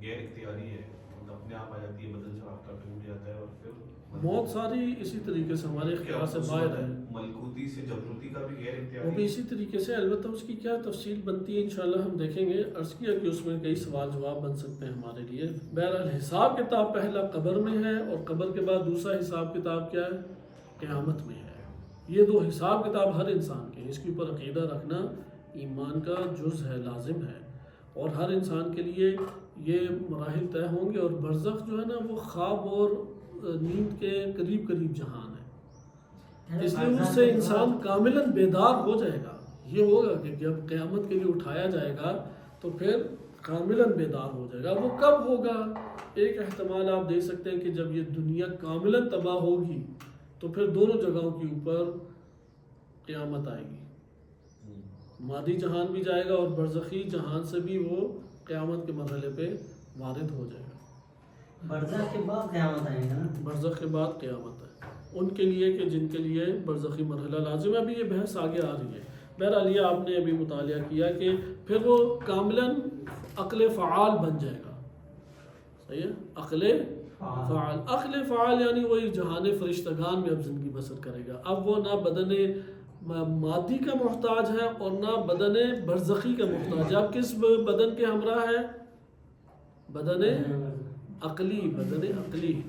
غیر اختیاری ہے، اپنے آپ آ جاتی ہے، بدن سے رابطہ ٹوٹ جاتا ہے اور پھر موت ساری اسی طریقے سے ہمارے اختیار سے باہر ہے. ملکوتی سے جبروتی کا بھی غیر اختیاری وہ بھی اسی طریقے سے، البتہ اس کی کیا تفصیل بنتی ہے انشاءاللہ ہم دیکھیں گے. عرض کیا کہ اس میں کئی سوال جواب بن سکتے ہیں ہمارے لیے. بہرحال حساب کتاب پہلا قبر میں ہے اور قبر کے بعد دوسرا حساب کتاب کیا ہے؟ قیامت میں ہے. یہ دو حساب کتاب ہر انسان کے، اس کے اوپر عقیدہ رکھنا ایمان کا جز ہے، لازم ہے. اور ہر انسان کے لیے یہ مراحل طے ہوں گے. اور برزخ جو ہے نا وہ خواب اور نیند کے قریب قریب جہان ہے، اس لیے اس سے انسان کاملاً بیدار ہو جائے گا. یہ ہوگا کہ جب قیامت کے لیے اٹھایا جائے گا تو پھر کاملاً بیدار ہو جائے گا. وہ کب ہوگا؟ ایک احتمال آپ دے سکتے ہیں کہ جب یہ دنیا کاملاً تباہ ہوگی تو پھر دونوں جگہوں کے اوپر قیامت آئے گی. مادی جہان بھی جائے گا اور برزخی جہان سے بھی وہ قیامت کے مرحلے پہ وارد ہو جائے گا. برزخ کے بعد قیامت آئے گا نا؟ برزخ کے بعد قیامت ہے ان کے لیے کہ جن کے لیے برزخی مرحلہ لازم ہے. ابھی یہ بحث آگے آ رہی ہے. بہرحال یہ آپ نے ابھی مطالعہ کیا کہ پھر وہ کاملاً عقل فعال بن جائے گا. صحیح ہے؟ عقل فعال. عقل فعال یعنی وہی جہان فرشتگان میں اب زندگی بسر کرے گا. اب وہ نہ بدن مادی کا محتاج ہے اور نہ بدن برزخی کا محتاج ہے. اب کس بدن کے ہمراہ ہے؟ بدن عقلی. بدن عقلی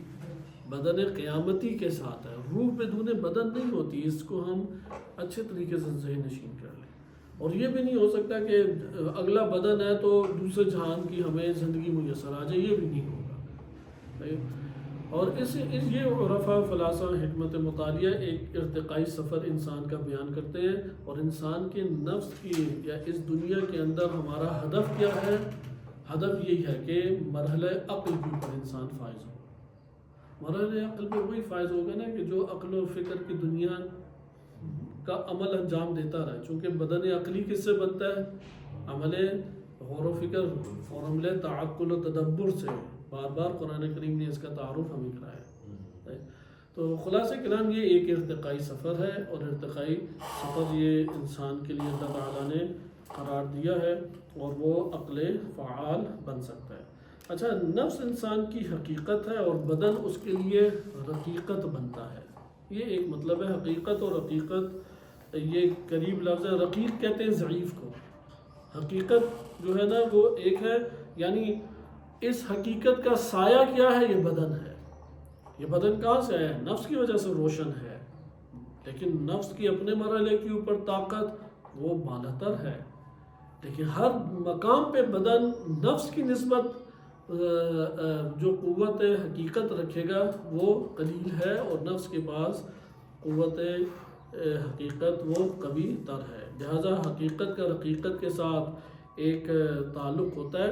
بدن قیامتی کے ساتھ ہے. روح بدون بدن نہیں ہوتی. اس کو ہم اچھے طریقے سے ذہن نشین کر لیں. اور یہ بھی نہیں ہو سکتا کہ اگلا بدن ہے تو دوسرے جہان کی ہمیں زندگی میسر آ جائے. یہ بھی نہیں ہوگا. اور یہ عرفا فلاسفہ حکمت مطالعہ ایک ارتقائی سفر انسان کا بیان کرتے ہیں. اور انسان کے نفس کی یا اس دنیا کے اندر ہمارا ہدف کیا ہے؟ ہدف یہی ہے کہ مرحلہ عقل کے اوپر انسان فائز ہو. مرحلہ عقل پہ وہی فائز ہوگا نا کہ جو عقل و فکر کی دنیا کا عمل انجام دیتا رہے. چونکہ بدن عقلی کس سے بنتا ہے؟ عمل غور و فکر، فارمولہ تعقل و تدبر سے. بار بار قرآن کریم نے اس کا تعارف ہمیں کرایا. تو خلاصہ کلام یہ ایک ارتقائی سفر ہے اور ارتقائی سفر یہ انسان کے لیے اللہ تعالیٰ نے قرار دیا ہے اور وہ عقل فعال بن سکتا ہے. اچھا، نفس انسان کی حقیقت ہے اور بدن اس کے لیے رقیقت بنتا ہے. یہ ایک مطلب ہے. حقیقت اور رقیقت یہ قریب لفظ ہے. رقیق کہتے ہیں ضعیف کو. حقیقت جو ہے نا وہ ایک ہے، یعنی اس حقیقت کا سایہ کیا ہے؟ یہ بدن ہے. یہ بدن کہاں سے ہے؟ نفس کی وجہ سے روشن ہے. لیکن نفس کی اپنے مرحلے کے اوپر طاقت وہ بالاتر ہے. لیکن ہر مقام پہ بدن نفس کی نسبت جو قوت حقیقت رکھے گا وہ قلیل ہے اور نفس کے پاس قوت حقیقت وہ قوی تر ہے. لہذا حقیقت کا رقیقت کے ساتھ ایک تعلق ہوتا ہے.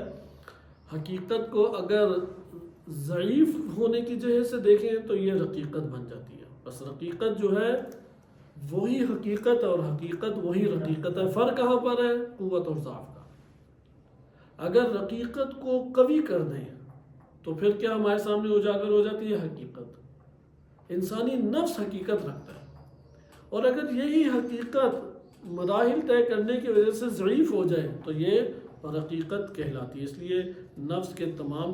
حقیقت کو اگر ضعیف ہونے کی جہت سے دیکھیں تو یہ رقیقت بن جاتی ہے. بس رقیقت جو ہے وہی حقیقت اور حقیقت وہی رقیقت ہے. فرق کہاں پر ہے؟ قوت اور ضعف کا. اگر رقیقت کو قوی کر دیں تو پھر کیا ہمارے سامنے اجاگر ہو جاتی ہے حقیقت. انسانی نفس حقیقت رکھتا ہے، اور اگر یہی حقیقت مراحل طے کرنے کی وجہ سے ضعیف ہو جائے تو یہ رقیقت کہلاتی ہے. اس لیے نفس کے تمام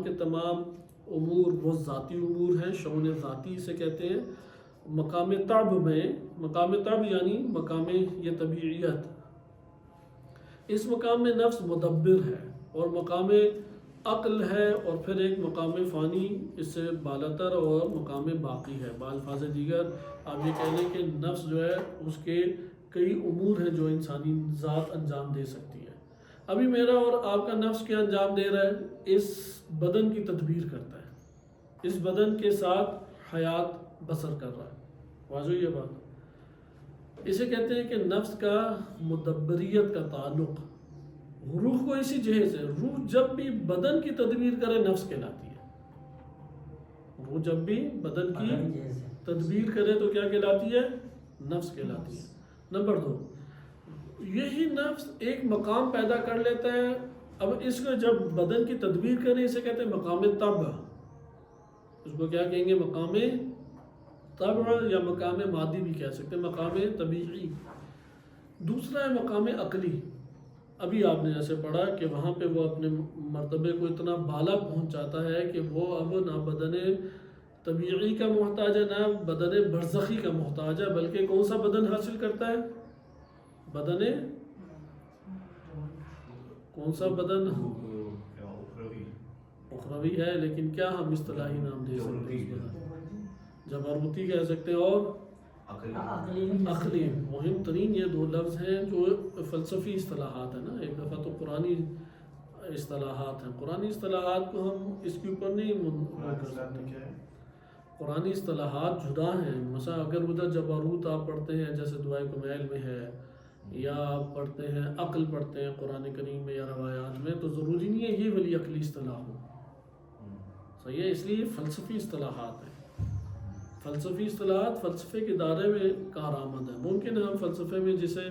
امور وہ ذاتی امور ہیں، شؤن ذاتی اسے کہتے ہیں. مقام طب میں، مقام طب یعنی مقام یہ طبیعیت، اس مقام میں نفس مدبر ہے، اور مقام عقل ہے، اور پھر ایک مقام فانی اس سے بالاتر اور مقام باقی ہے. بالفاظ دیگر آپ یہ کہہ لیں کہ نفس جو ہے اس کے کئی امور ہیں جو انسانی ذات انجام دے سکتی ہے. ابھی میرا اور آپ کا نفس کیا انجام دے رہا ہے؟ اس بدن کی تدبیر کرتا ہے، اس بدن کے ساتھ حیات بسر کر رہا ہے. واضح یہ بات. اسے کہتے ہیں کہ نفس کا مدبریت کا تعلق روح کو اسی جہت سے، روح جب بھی بدن کی تدبیر کرے نفس کہلاتی ہے. روح جب بھی بدن کی تدبیر کرے تو کیا کہلاتی ہے؟ نفس کہلاتی ہے. نمبر 2، یہی نفس ایک مقام پیدا کر لیتا ہے. اب اس کو جب بدن کی تدبیر کرے اسے کہتے ہیں مقام طبع. اس کو کیا کہیں گے؟ مقام طبع، یا مقام مادی بھی کہہ سکتے ہیں، مقام طبیعی. دوسرا ہے مقام عقلی. ابھی آپ نے ایسے پڑھا کہ وہاں پہ وہ اپنے مرتبے کو اتنا بالا پہنچ جاتا ہے کہ وہ اب نہ بدن طبیعی کا محتاج ہے نہ بدن برزخی کا محتاج ہے، بلکہ کون سا بدن حاصل کرتا ہے؟ بدن کون سا بدن؟ اخروی ہے، لیکن کیا ہم اصطلاحی نام دے سکتے ہیں؟ جبروتی کہہ سکتے ہیں، اور عقلی. مہم ترین یہ 2 لفظ ہیں جو فلسفی اصطلاحات ہیں نا. ایک دفعہ تو قرآنی اصطلاحات ہیں. قرآنی اصطلاحات کو ہم اس کے اوپر نہیں کر سکتے. قرآنی اصطلاحات جدا ہیں. مثلا اگر ادھر جبروت آپ پڑھتے ہیں جیسے دعائے کمیل میں ہے، یا آپ پڑھتے ہیں عقل پڑھتے ہیں قرآن کریم میں یا روایات میں، تو ضروری نہیں ہے یہ والی عقلی اصطلاح ہو. صحیح ہے. اس لیے فلسفی اصطلاحات ہیں. فلسفی اصطلاحات فلسفے کے دائرے میں کارآمد ہے. ممکن ہے ہم فلسفے میں جسے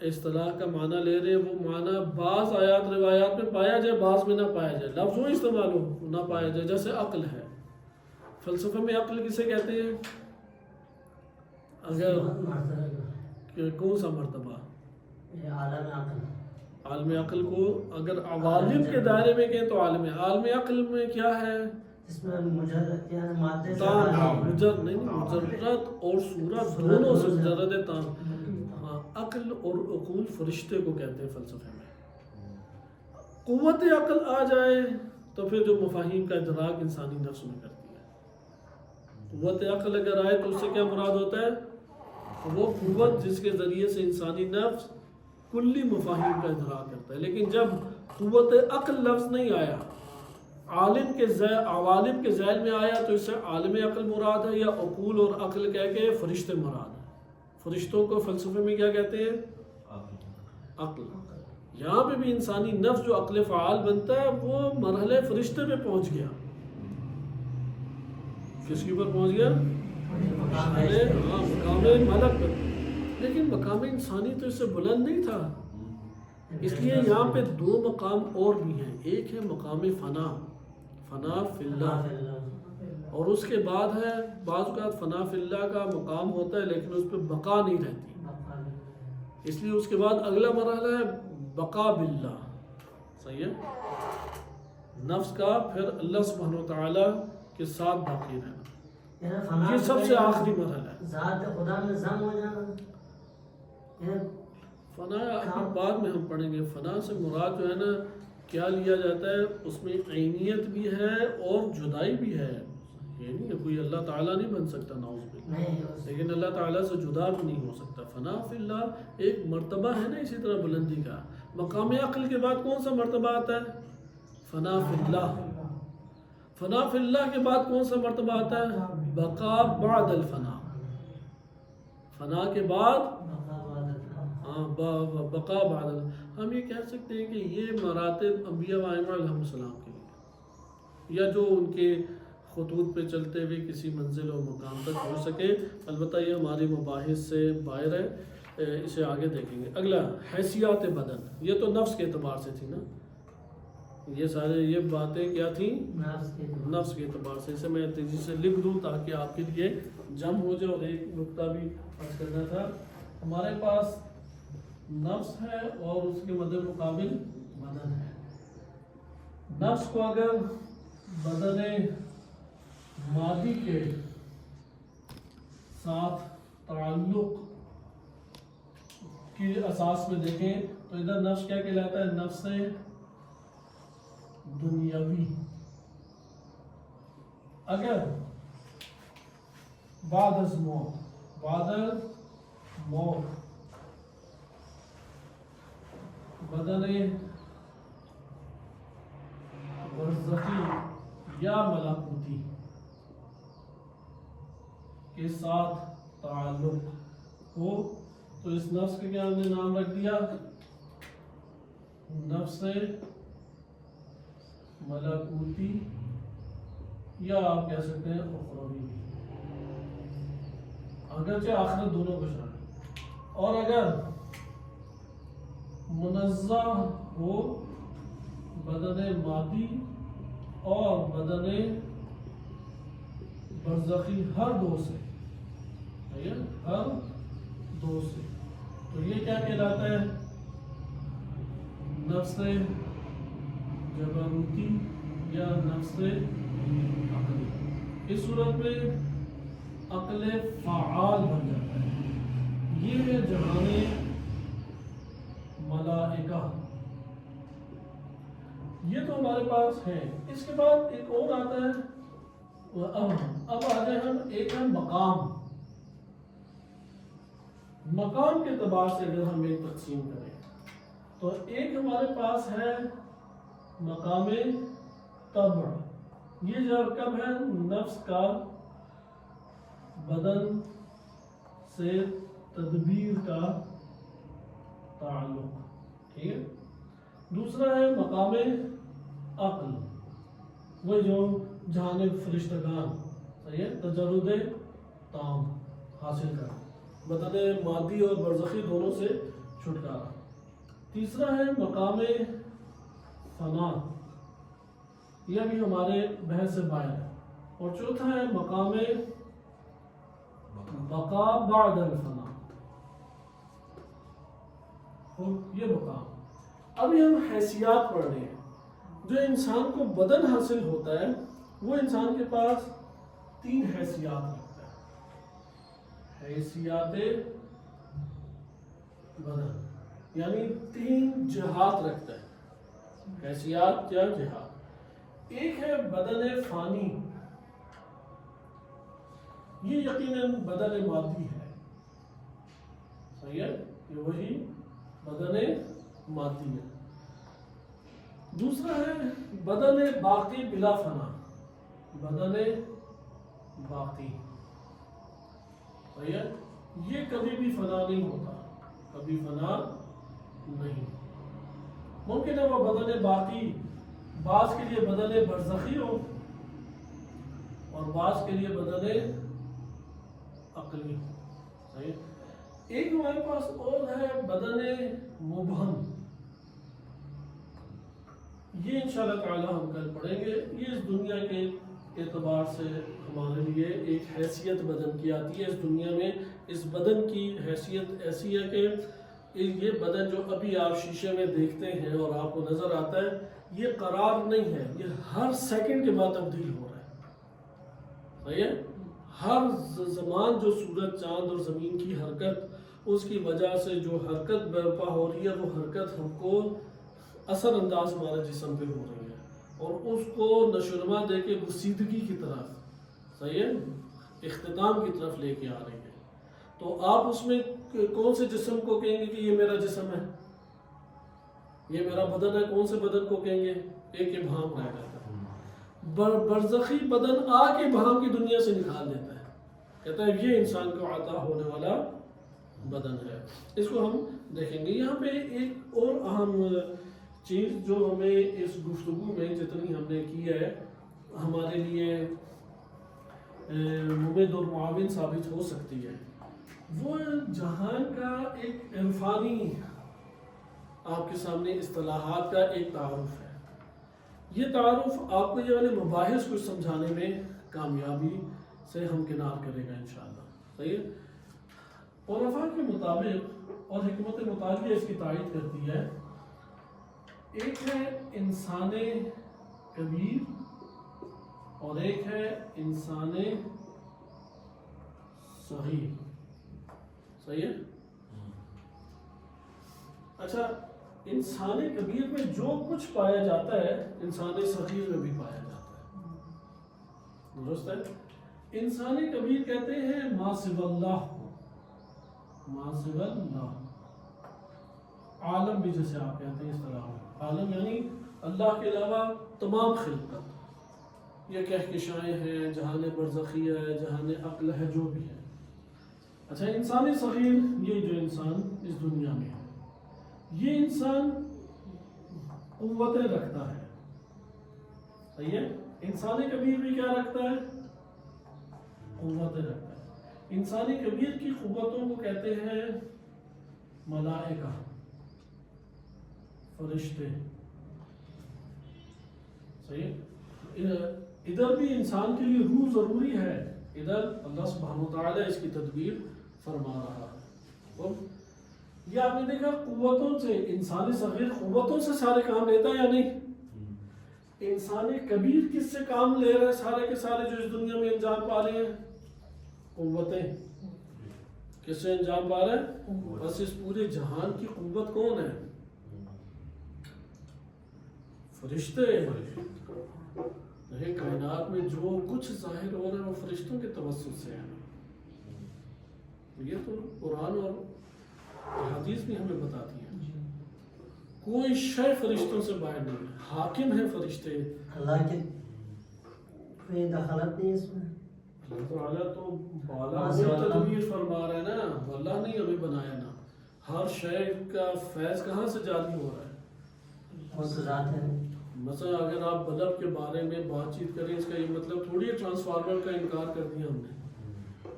اصطلاح کا معنی لے رہے ہیں وہ معنی بعض آیات روایات میں پایا جائے، بعض میں نہ پایا جائے، لفظوں استعمال ہو نہ پایا جائے. جیسے عقل ہے، فلسفے میں عقل کسے کہتے ہیں؟ اگر کون سا مرتبہ؟ عالم عقل کو اگر عوالم کے دائرے میں کہیں تو عالم عقل میں کیا ہے؟ اس میں مجرد مادے مجرد اور صورت دونوں سے مجرد تام. ہاں، عقل اور عقول فرشتے کو کہتے ہیں فلسفے میں. قوت عقل آ جائے تو پھر جو مفاہیم کا ادراک انسانی نفس میں کرتی ہے. قوت عقل اگر آئے تو اس سے کیا مراد ہوتا ہے؟ وہ قوت جس کے ذریعے سے انسانی نفس کلی مفاہیم کا ادراک کرتا ہے. لیکن جب قوت عقل لفظ نہیں آیا، عوالم کے ذیل میں آیا، تو اس سے عالم عقل مراد ہے یا عقول اور عقل کہہ کے فرشتے مراد ہے. فرشتوں کو فلسفے میں کیا کہتے ہیں؟ عقل. یہاں پہ بھی انسانی نفس جو عقل فعال بنتا ہے وہ مرحلے فرشتے پہ پہنچ گیا. کس کے اوپر پہنچ گیا؟ مقام ملک پر. لیکن مقام انسانی تو اس سے بلند نہیں تھا. اس لیے یہاں پہ 2 مقام اور بھی ہیں. ایک ہے مقام فنا فی اللہ، اور اس کے بعد ہے بعض اوقات فنا فی اللہ کا مقام ہوتا ہے لیکن اس پہ بقا نہیں رہتی. اس لیے اس کے بعد اگلا مرحلہ ہے بقا باللہ. صحیح ہے. نفس کا پھر اللہ سبحانہ و تعالیٰ کے ساتھ باقی رہنا، یہ سب سے آخری مرحلہ ہے. ذات خدا میں ضم ہو جانا. فنا بعد میں ہم پڑھیں گے. فنا سے مراد جو ہے نا کیا لیا جاتا ہے؟ اس میں عینیت بھی ہے اور جدائی بھی ہے. یہ نہیں ہے کوئی اللہ تعالیٰ نہیں بن سکتا نعوذ باللہ، لیکن اللہ تعالیٰ سے جدا بھی نہیں ہو سکتا. فنا فی اللہ ایک مرتبہ ہے نا اسی طرح بلندی کا. مقام عقل کے بعد کون سا مرتبہ آتا ہے؟ فنا فی اللہ. فنا فی اللہ کے بعد کون سا مرتبہ آتا ہے؟ بقا بعد الفنا. فنا کے بعد بقا بعد. ہم یہ کہہ سکتے ہیں کہ یہ مراتب انبیاء و ائمہ علیہم السلام کے لیے، یا جو ان کے خطوط پہ چلتے ہوئے کسی منزل و مقام تک پہنچ سکے. البتہ یہ ہماری مباحث سے باہر ہے، اسے آگے دیکھیں گے. اگلا حیثیات بدن، یہ تو نفس کے اعتبار سے تھی نا، یہ سارے یہ باتیں کیا تھیں؟ نفس کے اعتبار سے. اسے میں تیزی سے لکھ دوں تاکہ آپ کے لیے جم ہو جائے. اور ایک نقطہ بھی عرض کرنا تھا، ہمارے پاس نفس ہے اور اس کے مد مقابل بدن ہے. نفس کو اگر بدن مادی کے ساتھ تعلق کی اساس میں دیکھیں تو ادھر نفس کیا کہلاتا ہے؟ نفس دنیاوی. اگر بعد از موت بدن برزخی یا ملکوتی کے ساتھ تعلق ہو تو اس نفس کا کیا ہم نے نام رکھ دیا؟ نفس ملکوتی، یا آپ کہہ سکتے ہیں اخروی، اگرچہ آخرت دونوں کو شامل. اور اگر منزہ ہو بدن مادی اور بدن برزخی ہر دو سے، ہر دو سے، تو یہ کیا کہلاتا ہے؟ نفس جبروتی یا نفس عقلی. اس صورت میں عقل فعال بن جاتا ہے. یہ ہے جہان ملائکہ، یہ تو ہمارے پاس ہے. اس کے بعد ایک اور آتا ہے، اب آ جائیں ہم، ایک ہے مقام. مقام کے اعتبار سے اگر ہم ایک تقسیم کریں تو ایک ہمارے پاس ہے مقام طبع. یہ جو کب ہے؟ نفس کا بدن سے تدبیر کا تعلق، ٹھیک ہے. دوسرا ہے مقام عقل، وہ جو جہان فرشتگان، صحیح ہے، تجرد تام حاصل کرنا، بدن مادی اور برزخی دونوں سے چھٹکارا. تیسرا ہے مقام فنا، یہ بھی ہمارے بحث سے باہر ہے. اور چوتھا ہے مقام بقا بعد الفنا، یہ مقام. ابھی ہم حیثیات پڑھ رہے ہیں. جو انسان کو بدن حاصل ہوتا ہے وہ انسان کے پاس 3 حیثیات رکھتا ہے. حیثیات بدن یعنی 3 جہات رکھتا ہے. حیثیات کیا؟ جہات. ایک ہے بدن فانی، یہ یقیناً بدن مادی ہے، صحیح ہے، یہ وہی بدن مادی ہے. دوسرا ہے بدن باقی بلا فنا، بدن باقی، صحیح ہے، یہ کبھی بھی فنا نہیں ہوتا، کبھی فنا نہیں. ممکن ہے وہ بدن باقی بعض کے لیے بدن برزخی ہو اور بعض کے لیے بدن عقلی ہو، صحیح. ایک ہمارے پاس اور ہے بدن مبہم، یہ انشاءاللہ تعالی ہم کل پڑھیں گے. یہ اس دنیا کے اعتبار سے ہمارے لیے ایک حیثیت بدن کی آتی ہے. اس دنیا میں اس بدن کی حیثیت ایسی ہے کہ یہ بدن جو ابھی آپ شیشے میں دیکھتے ہیں اور آپ کو نظر آتا ہے، یہ قرار نہیں ہے، یہ ہر سیکنڈ کے بعد تبدیل ہو رہا ہے، صحیح ہے. ہر زمان جو سورج چاند اور زمین کی حرکت، اس کی وجہ سے جو حرکت برپا ہو رہی ہے، وہ حرکت ہم کو اثر انداز ہمارے جسم پہ ہو رہی ہے اور اس کو نشوونما دے کے گسیدگی کی طرف، صحیح ہے، اختتام کی طرف لے کے آ رہی ہے. تو آپ اس میں کون سے جسم کو کہیں گے کہ یہ میرا جسم ہے، یہ میرا بدن ہے؟ کون سے بدن کو کہیں گے؟ ایک ابہام رہ جاتا ہے. برزخی بدن آ کے ابہام کی دنیا سے نکال دیتا ہے، کہتا ہے یہ انسان کو عطا ہونے والا بدن ہے. اس کو ہم دیکھیں گے. یہاں پہ ایک اور اہم چیز جو ہمیں اس گفتگو میں جتنی ہم نے کی ہے ہمارے لیے ممد اور معاون ثابت ہو سکتی ہے. وہ جہان کا ایک عرفانی آپ کے سامنے اصطلاحات کا ایک تعارف ہے. یہ تعارف آپ کو یہ والے مباحث کو سمجھانے میں کامیابی سے ہمکنار کرے گا انشاءاللہ. صحیح ہے. عرفاء کے مطابق اور حکمت مطالعہ اس کی تائید کرتی ہے، ایک ہے انسان کبیر اور ایک ہے انسان صغیر. صحیح ہے. اچھا، انسان کبیر میں جو کچھ پایا جاتا ہے انسان صغیر میں بھی پایا جاتا ہے. درست ہے. انسان کبیر کہتے ہیں ما سوی اللہ کو، ما سوی اللہ. عالم بھی جسے آپ کہتے ہیں اس طرح، عالم یعنی اللہ کے علاوہ تمام خلقت، یہ کہکشائیں ہیں، جہان برزخی ہے، جہان عقل ہے، جو بھی ہے. اچھا، انسان صغیر یہ جو انسان اس دنیا میں ہے، یہ انسان قوتیں رکھتا ہے. صحیح ہے. انسان کبیر بھی کیا رکھتا ہے؟ قوتیں رکھتا ہے. انسان کبیر کی قوتوں کو کہتے ہیں ملائکہ، فرشتے. صحیح ہے. ادھر بھی انسان کے لیے روح ضروری ہے، ادھر اللہ سبحانہ وتعالی اس کی تدبیر فرما رہا ہے. اور یہ آپ نے دیکھا قوتوں سے، انسان صغیر قوتوں سے سارے کام لیتا ہے یا نہیں؟ انسان کبیر کس سے کام لے رہے ہیں سارے کے سارے جو اس دنیا میں انجام پا رہے ہیں؟ قوتیں. کس سے انجام پا رہے ہیں؟ بس اس پورے جہان کی قوت کون ہے؟ فرشتے. دیکھیں کائنات میں جو کچھ ظاہر ہو رہا ہے وہ فرشتوں کے توسط سے ہے. یہ تو قرآن اور حدیث بھی ہمیں بتاتی ہے. کوئی شے فرشتوں سے باہر نہیں ہے. حاکم ہے فرشتے. اللہ کی کوئی دخلت نہیں اس میں. اللہ تعالیٰ تو بالا سے تدبیر فرما رہا ہے نا، اللہ نے ہمیں بنایا نا. ہر شے کا فیض کہاں سے جاری ہو رہا ہے؟ وہ تو ذات ہے. مثلا اگر آپ بلب کے بارے میں بات چیت کریں، اس کا یہ مطلب تھوڑی ہے ٹرانسفارمر کا انکار کر دیا ہم نے.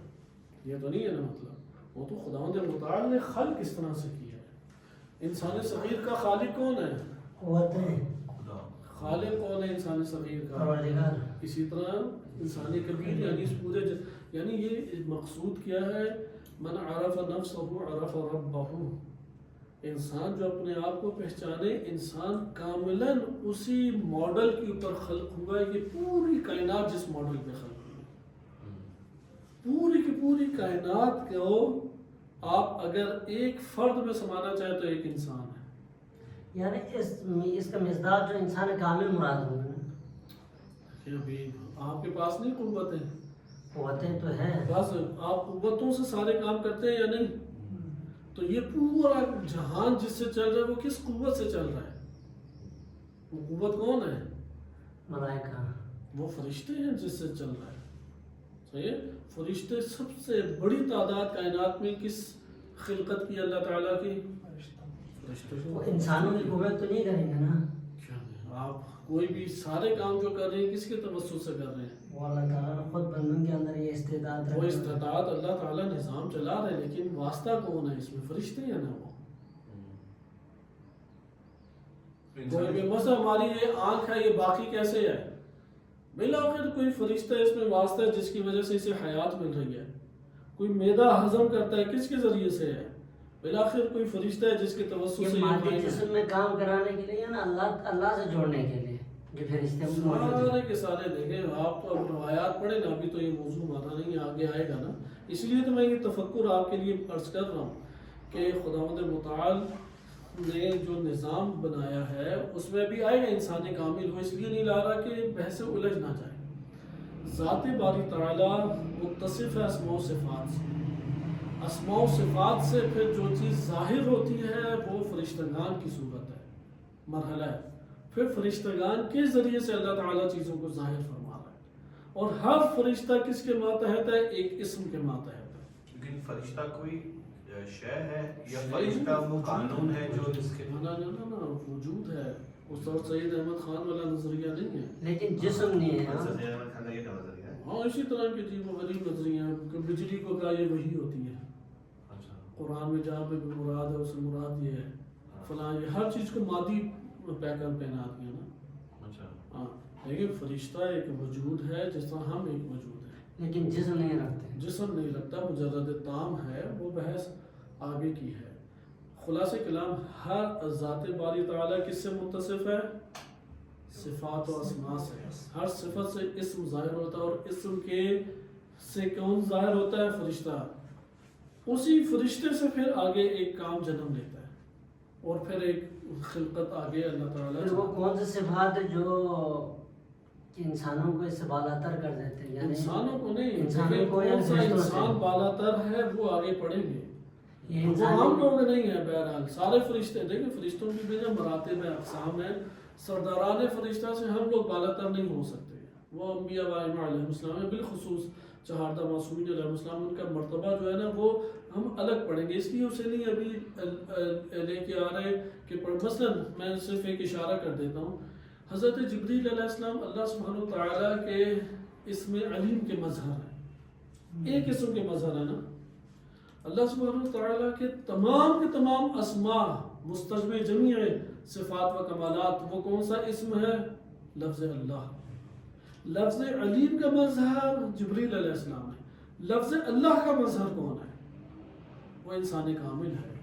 یہ تو نہیں ہے نا مطلب. وہ تو خداوند متعال نے خلق اس طرح سے کیا ہے. انسان صغیر کا خالق کون ہے؟ قوتیں. خالق کون ہے انسان صغیر کا؟ پروردگار. اسی طرح انسان کبیر یعنی اس پورے یعنی یہ مقصود کیا ہے، من عرف نفسہ عرف ربہ. انسان جو اپنے آپ کو پہچانے، انسان کاملاً اسی ماڈل کے اوپر خلق ہوا ہے. کہ پوری کائنات جس ماڈل پہ خلق ہوئی ہے، پوری کی پوری کائنات کو آپ اگر ایک فرد میں سمانا چاہیں تو ایک انسان ہے. یعنی اس کا مزداج جو انسان کامل مراد ہوگا. ابھی آپ کے پاس نہیں قوتیں؟ قوتیں تو ہیں، بس آپ قوتوں سے سارے کام کرتے ہیں یا نہیں؟ تو یہ پورا جہان جس سے چل رہا ہے وہ کس قوت سے چل رہا ہے؟ وہ قوت کون ہے؟ ملائکہ. وہ فرشتے ہیں جس سے چل رہا ہے. صحیح ہے. فرشتے سب سے بڑی تعداد کائنات میں کس خلقت کی اللہ تعالیٰ کی؟ فرشتے. وہ انسانوں کی قوت تو نہیں کریں گے نا. آپ کوئی بھی سارے کام جو کر رہے ہیں کس کے توسط سے کر رہے ہیں؟ وہ اللہ تعالیٰ نے خود بندوں کے اندر یہ استعداد وہ استعداد اللہ تعالیٰ نظام چلا رہے ہیں، لیکن واسطہ کون ہے اس میں؟ فرشتے ہیں نا. وہ کوئی بھی مثلا ہماری یہ آنکھ ہے، یہ باقی کیسے ہے؟ بالآخر کوئی فرشتہ اس میں واسطہ ہے جس کی وجہ سے اسے حیات مل رہی ہے. کوئی معدہ ہضم کرتا ہے، کس کے ذریعے سے ہے؟ بالآخر کوئی فرشتہ ہے جس کے توسط سے مادی جسم میں کام کرانے کے لیے نا، اللہ سے جوڑنے کے لیے یہ فرشتے موجود ہیں. سارے کے سارے دیکھیں. آپ تو اب روایات پڑھیں نا، ابھی تو یہ موضوع ہمارا نہیں، آگے آئے گا نا. اس لیے تو میں یہ تفکر آپ کے لیے عرض کر رہا ہوں کہ خداوند متعال نے جو نظام بنایا ہے اس میں بھی آئے گا انسان کامل ہو. اس لیے نہیں لا رہا کہ بحثیں الجھ نہ جائیں. ذات باری تعالیٰ متصف ہے اسماء و صفات سے. اسماء و صفات سے پھر جو چیز ظاہر ہوتی ہے وہ فرشتگان کی صورت ہے، مرحلہ ہے. پھر فرشتگان کے ذریعے سے اللہ تعالیٰ چیزوں کو ظاہر فرما رہا ہے. اور ہر فرشتہ کس کے ماتحت ہے؟ ایک اسم کے ماتحت ہے. لیکن فرشتہ کوئی شے ہے یا فرشتہ وہ قانون ہے جو جس کے نا وجود ہے. استاد سعید احمد خان والا نظریہ نہیں ہے. لیکن جسم نہیں ہے. سعید احمد خان کا یہ نظریہ ہے. ہاں اور اسی طرح کی عجیب و غریب نظریاں کہ بجلی کو کہا یہ وہی ہوتی ہے، اچھا قرآن میں جہاں پہ بھی مراد ہے اس سے مراد یہ ہے، فلاں یہ ہر چیز کو مادی پیکر پہنا دیا نا. اچھا ہاں لیکن فرشتہ ایک وجود ہے جس طرح ہم ایک وجود ہیں، لیکن جسم نہیں رکھتے. جسم نہیں رکھتا، مجرد تام ہے. وہ بحث آگے کی ہے. خلاصہ کلام ہر ذات باری تعالیٰ کس سے متصف ہے؟ صفات و اسماء سے. ہر صفت سے اسم ظاہر ہوتا ہے، اور اسم کے سے کون ظاہر ہوتا ہے؟ فرشتہ. اسی فرشتے سے پھر آگے ایک کام جنم لیتا ہے اور پھر ایک خلقت آگے اللہ تعالیٰ. پھر وہ کون سے صفات جو انسانوں کو اس سے بالاتر کر دیتے ہیں؟ یعنی انسانوں کو نہیں، انسانوں کو یا کون سا فرشتوں سے؟ انسان بالاتر ہے وہ آگے پڑھیں گے. یہ وہ انسان عام لوگ نہیں ہیں. بہرحال سارے فرشتے دیکھیں، فرشتوں کی بھی مراتب ہیں، اقسام ہیں. سرداران فرشتہ سے ہم لوگ بالاتر نہیں ہو سکتے. وہ انبیاء وائمہ علیہ السلام ہیں، بالخصوص چہاردہ معصومین علیہ السلام، ان کا مرتبہ جو ہے نا وہ ہم الگ پڑھیں گے. اس لیے اسے نہیں ابھی لے کے آ رہے کہ مثلا میں صرف ایک اشارہ کر دیتا ہوں. حضرت جبریل علیہ السلام اللہ سبحانہ و تعالیٰ کے اسم علیم کے مظہر ہیں. ایک اسم کے مظہر ہے نا. اللہ سبحانہ و تعالیٰ کے تمام اسماء مستجمع جمیع صفات و کمالات، وہ کون سا اسم ہے؟ لفظ اللہ. لفظ علیم کا مظہر جبریل علیہ السلام ہے. لفظ اللہ کا مظہر کون ہے؟ وہ انسان کامل ہے.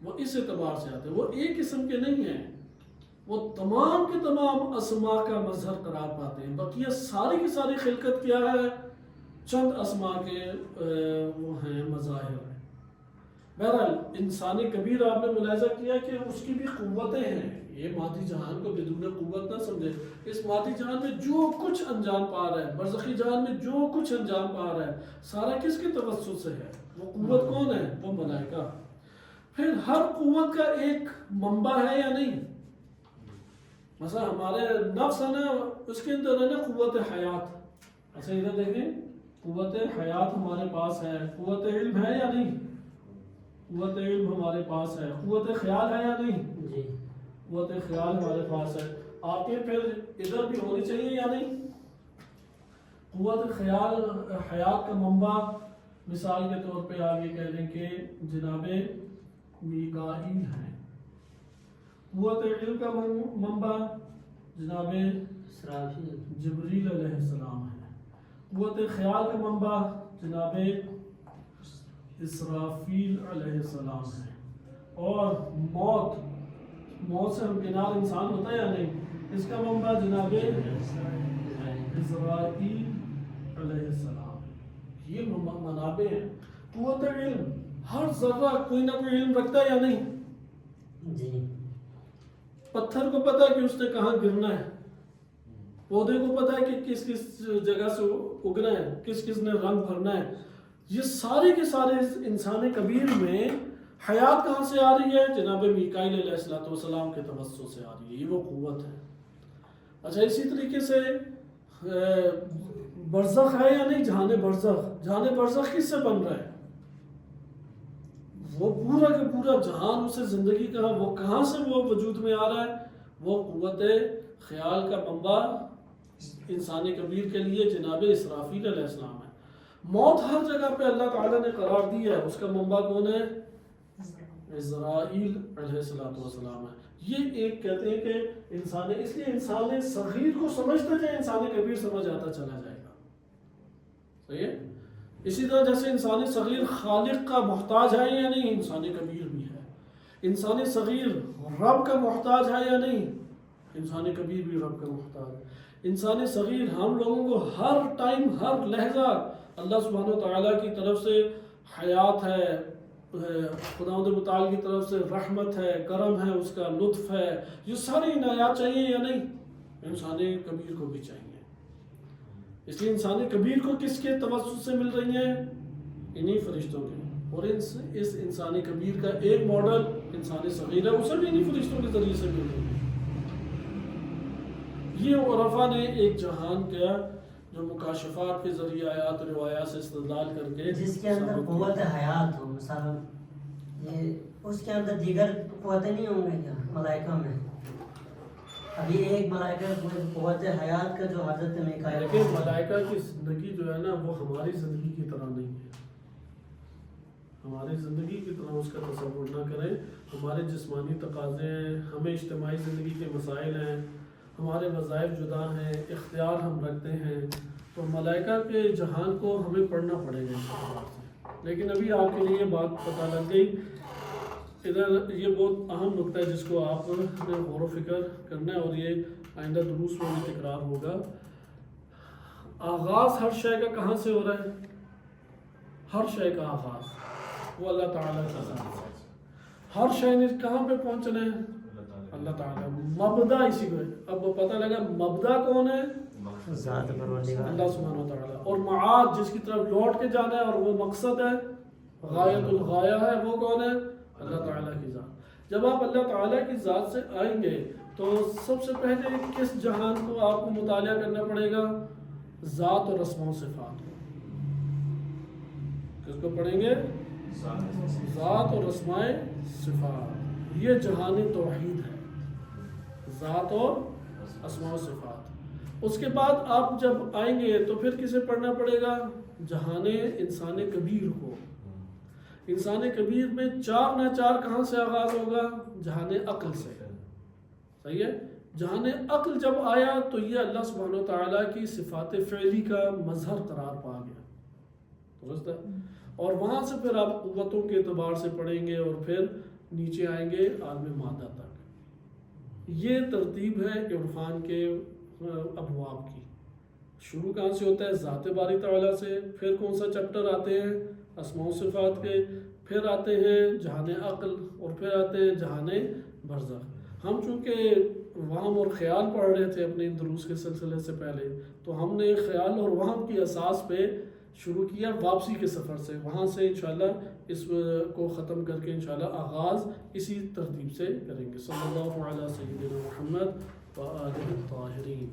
وہ اس اعتبار سے آتے ہیں، وہ ایک قسم کے نہیں ہیں، وہ تمام کے تمام اسماء کا مظہر قرار پاتے ہیں. بقیہ ساری کی ساری خلقت کیا ہے؟ چند اسماء کے وہ ہیں، مظاہر ہیں. بہرحال انسان کبیر آپ نے ملاحظہ کیا کہ اس کی بھی قوتیں ہیں. یہ مادی جہان کو بدون قوت نہ سمجھے. اس مادی جہان میں جو کچھ انجام پا رہا ہے، برزخی جہان میں جو کچھ انجام پا رہا ہے، سارا کس کے توسط سے ہے؟ وہ قوت کون ہے؟ وہ ملائکہ. پھر ہر قوت کا ایک منبع ہے یا نہیں؟ مثلا ہمارے نفس ہے نا، اس کے اندر ہے نا قوت حیات. اچھا ادھر دیکھیں، قوت حیات ہمارے پاس ہے. قوت علم ہے یا نہیں؟ قوت علم ہمارے پاس ہے. قوت خیال ہے یا نہیں؟ جی قوت خیال ہمارے پاس ہے. آپ کے پھر ادھر بھی ہونی چاہیے یا نہیں؟ قوت خیال حیات کا منبع مثال کے طور پہ آپ یہ کہہ دیں کہ جناب میکائیل ہیں. قوت علم کا منبع جناب اسرافیل. جبریل علیہ السلام ہے. قوت خیال کا منبع جناب اسرافیل علیہ السلام ہے. اور موت سے ہمکنار انسان ہوتا ہے یا نہیں؟ اس کا منبع جناب اسرائیل علیہ السلام. یہ منابع ہیں. قوت علم، ہر ذرہ کوئی نہ کوئی علم رکھتا ہے یا نہیں؟ جی پتھر کو پتا ہے کہ اس نے کہاں گرنا ہے، پودے کو پتا ہے کہ کس کس جگہ سے اگنا ہے، کس کس نے رنگ بھرنا ہے. یہ سارے کے سارے انسان کبیر میں حیات کہاں سے آ رہی ہے؟ جناب میکائیل علیہ السلام کے توسط سے آ رہی ہے. یہ وہ قوت ہے. اچھا اسی طریقے سے برزخ ہے یا نہیں؟ جہان برزخ کس سے بن رہا ہے؟ وہ پورا کا پورا جہان، اسے زندگی کا وہ کہاں سے وہ وجود میں آ رہا ہے؟ وہ قوت خیال کا منبع انسان کبیر کے لیے جناب اسرافیل علیہ السلام ہے. موت ہر جگہ پہ اللہ تعالیٰ نے قرار دی ہے، اس کا منبع کون ہے؟ اسرائیل علیہ السلام ہے. یہ ایک کہتے ہیں کہ انسان، اس لیے انسان صغیر کو سمجھتے جائے انسان کبیر سمجھ آتا چلا جائے گا. صحیح ہے؟ اسی طرح جیسے انسان صغیر خالق کا محتاج ہے یا نہیں، انسان کبیر بھی ہے. انسان صغیر رب کا محتاج ہے یا نہیں، انسان کبیر بھی رب کا محتاج ہے. انسان صغیر ہم لوگوں کو ہر ٹائم ہر لحظہ اللہ سبحانہ و تعالیٰ کی طرف سے حیات ہے، خداوند متعال کی طرف سے رحمت ہے، کرم ہے، اس کا لطف ہے. یہ ساری عنایات چاہیے یا نہیں؟ انسان کبیر کو بھی چاہیے. اس لیے انسان کبیر کو کس کے توسط سے مل رہی ہیں؟ انہی فرشتوں کے. اور اس انسان کبیر کا ایک ماڈل انسان صغیر ہے، اسے بھی انہی فرشتوں کے ذریعے سے مل رہی ہے. یہ عرفا نے ایک جہان کا جو مکاشفات کے ذریعے آیات و روایات سے استدلال کر کے جس کے اندر قوت حیات ہو، مثلا یہ اس کے اندر دیگر قوتیں نہیں ہوں گی کیا ملائکہ میں؟ ابھی ایک ملائکہ قوت حیات کا جو حضرت میکائیل لیکن ملائکہ کی زندگی جو ہے نا وہ ہماری زندگی کی طرح نہیں ہے. ہماری زندگی کی طرح اس کا تصور نہ کریں. ہمارے جسمانی تقاضے ہیں, ہمیں اجتماعی زندگی کے مسائل ہیں, ہمارے وظائف جدا ہیں, اختیار ہم رکھتے ہیں. تو ملائکہ کے جہان کو ہمیں پڑھنا پڑے گا اس اعتبار سے. لیکن ابھی آپ کے لیے یہ بات پتہ لگ گئی. ادھر یہ بہت اہم نقطہ ہے جس کو آپ نے غور و فکر کرنا ہے, اور یہ آئندہ دروس میں بھی تکرار ہوگا. آغاز ہر شے کا کہاں سے ہو رہا ہے؟ ہر شے کا آغاز وہ اللہ تعالیٰ کا ذات ہے. ہر شے نے کہاں پہ پہنچنا ہے؟ اللہ تعالیٰ. مبدا اسی کو ہے. اب وہ پتہ لگا مبدا کون ہے؟ ذات پروردگار اللہ سبحانہ و تعالیٰ. اور معاد جس کی طرف لوٹ کے جانا ہے اور وہ مقصد ہے, غایت الغایہ ہے, وہ کون ہے؟ اللہ تعالیٰ کی ذات. جب آپ اللہ تعالیٰ کی ذات سے آئیں گے تو سب سے پہلے کس جہان کو آپ کو مطالعہ کرنا پڑے گا؟ ذات اور اسماء و صفات کو. کس کو پڑھیں گے؟ ذات اور اسماء صفات. یہ جہان توحید ہے, ذات اور اسماء و صفات. اس کے بعد آپ جب آئیں گے تو پھر کسے پڑھنا پڑے گا؟ جہان انسان کبیر کو. انسان کبیر میں چار نہ چار کہاں سے آغاز ہوگا؟ جہان عقل سے. صحیح ہے. جہان عقل جب آیا تو یہ اللہ سبحانہ و تعالیٰ کی صفات فعلی کا مظہر قرار پا گیا. درست ہے. اور وہاں سے پھر آپ قوتوں کے اعتبار سے پڑھیں گے اور پھر نیچے آئیں گے عالم مادہ تک. یہ ترتیب ہے عرفان کے ابواب کی. شروع کہاں سے ہوتا ہے؟ ذات باری تعالیٰ سے. پھر کون سا چیپٹر آتے ہیں؟ اسماء و صفات کے. پھر آتے ہیں جہان عقل, اور پھر آتے ہیں جہان برزخ. ہم چونکہ وہم اور خیال پڑھ رہے تھے اپنے دروس کے سلسلے سے پہلے, تو ہم نے خیال اور وہم کی اساس پہ شروع کیا واپسی کے سفر سے. وہاں سے انشاءاللہ اس کو ختم کر کے انشاءاللہ آغاز اسی ترتیب سے کریں گے. صلی اللہ علیہ سیدنا محمد و آلہ الطاہرین.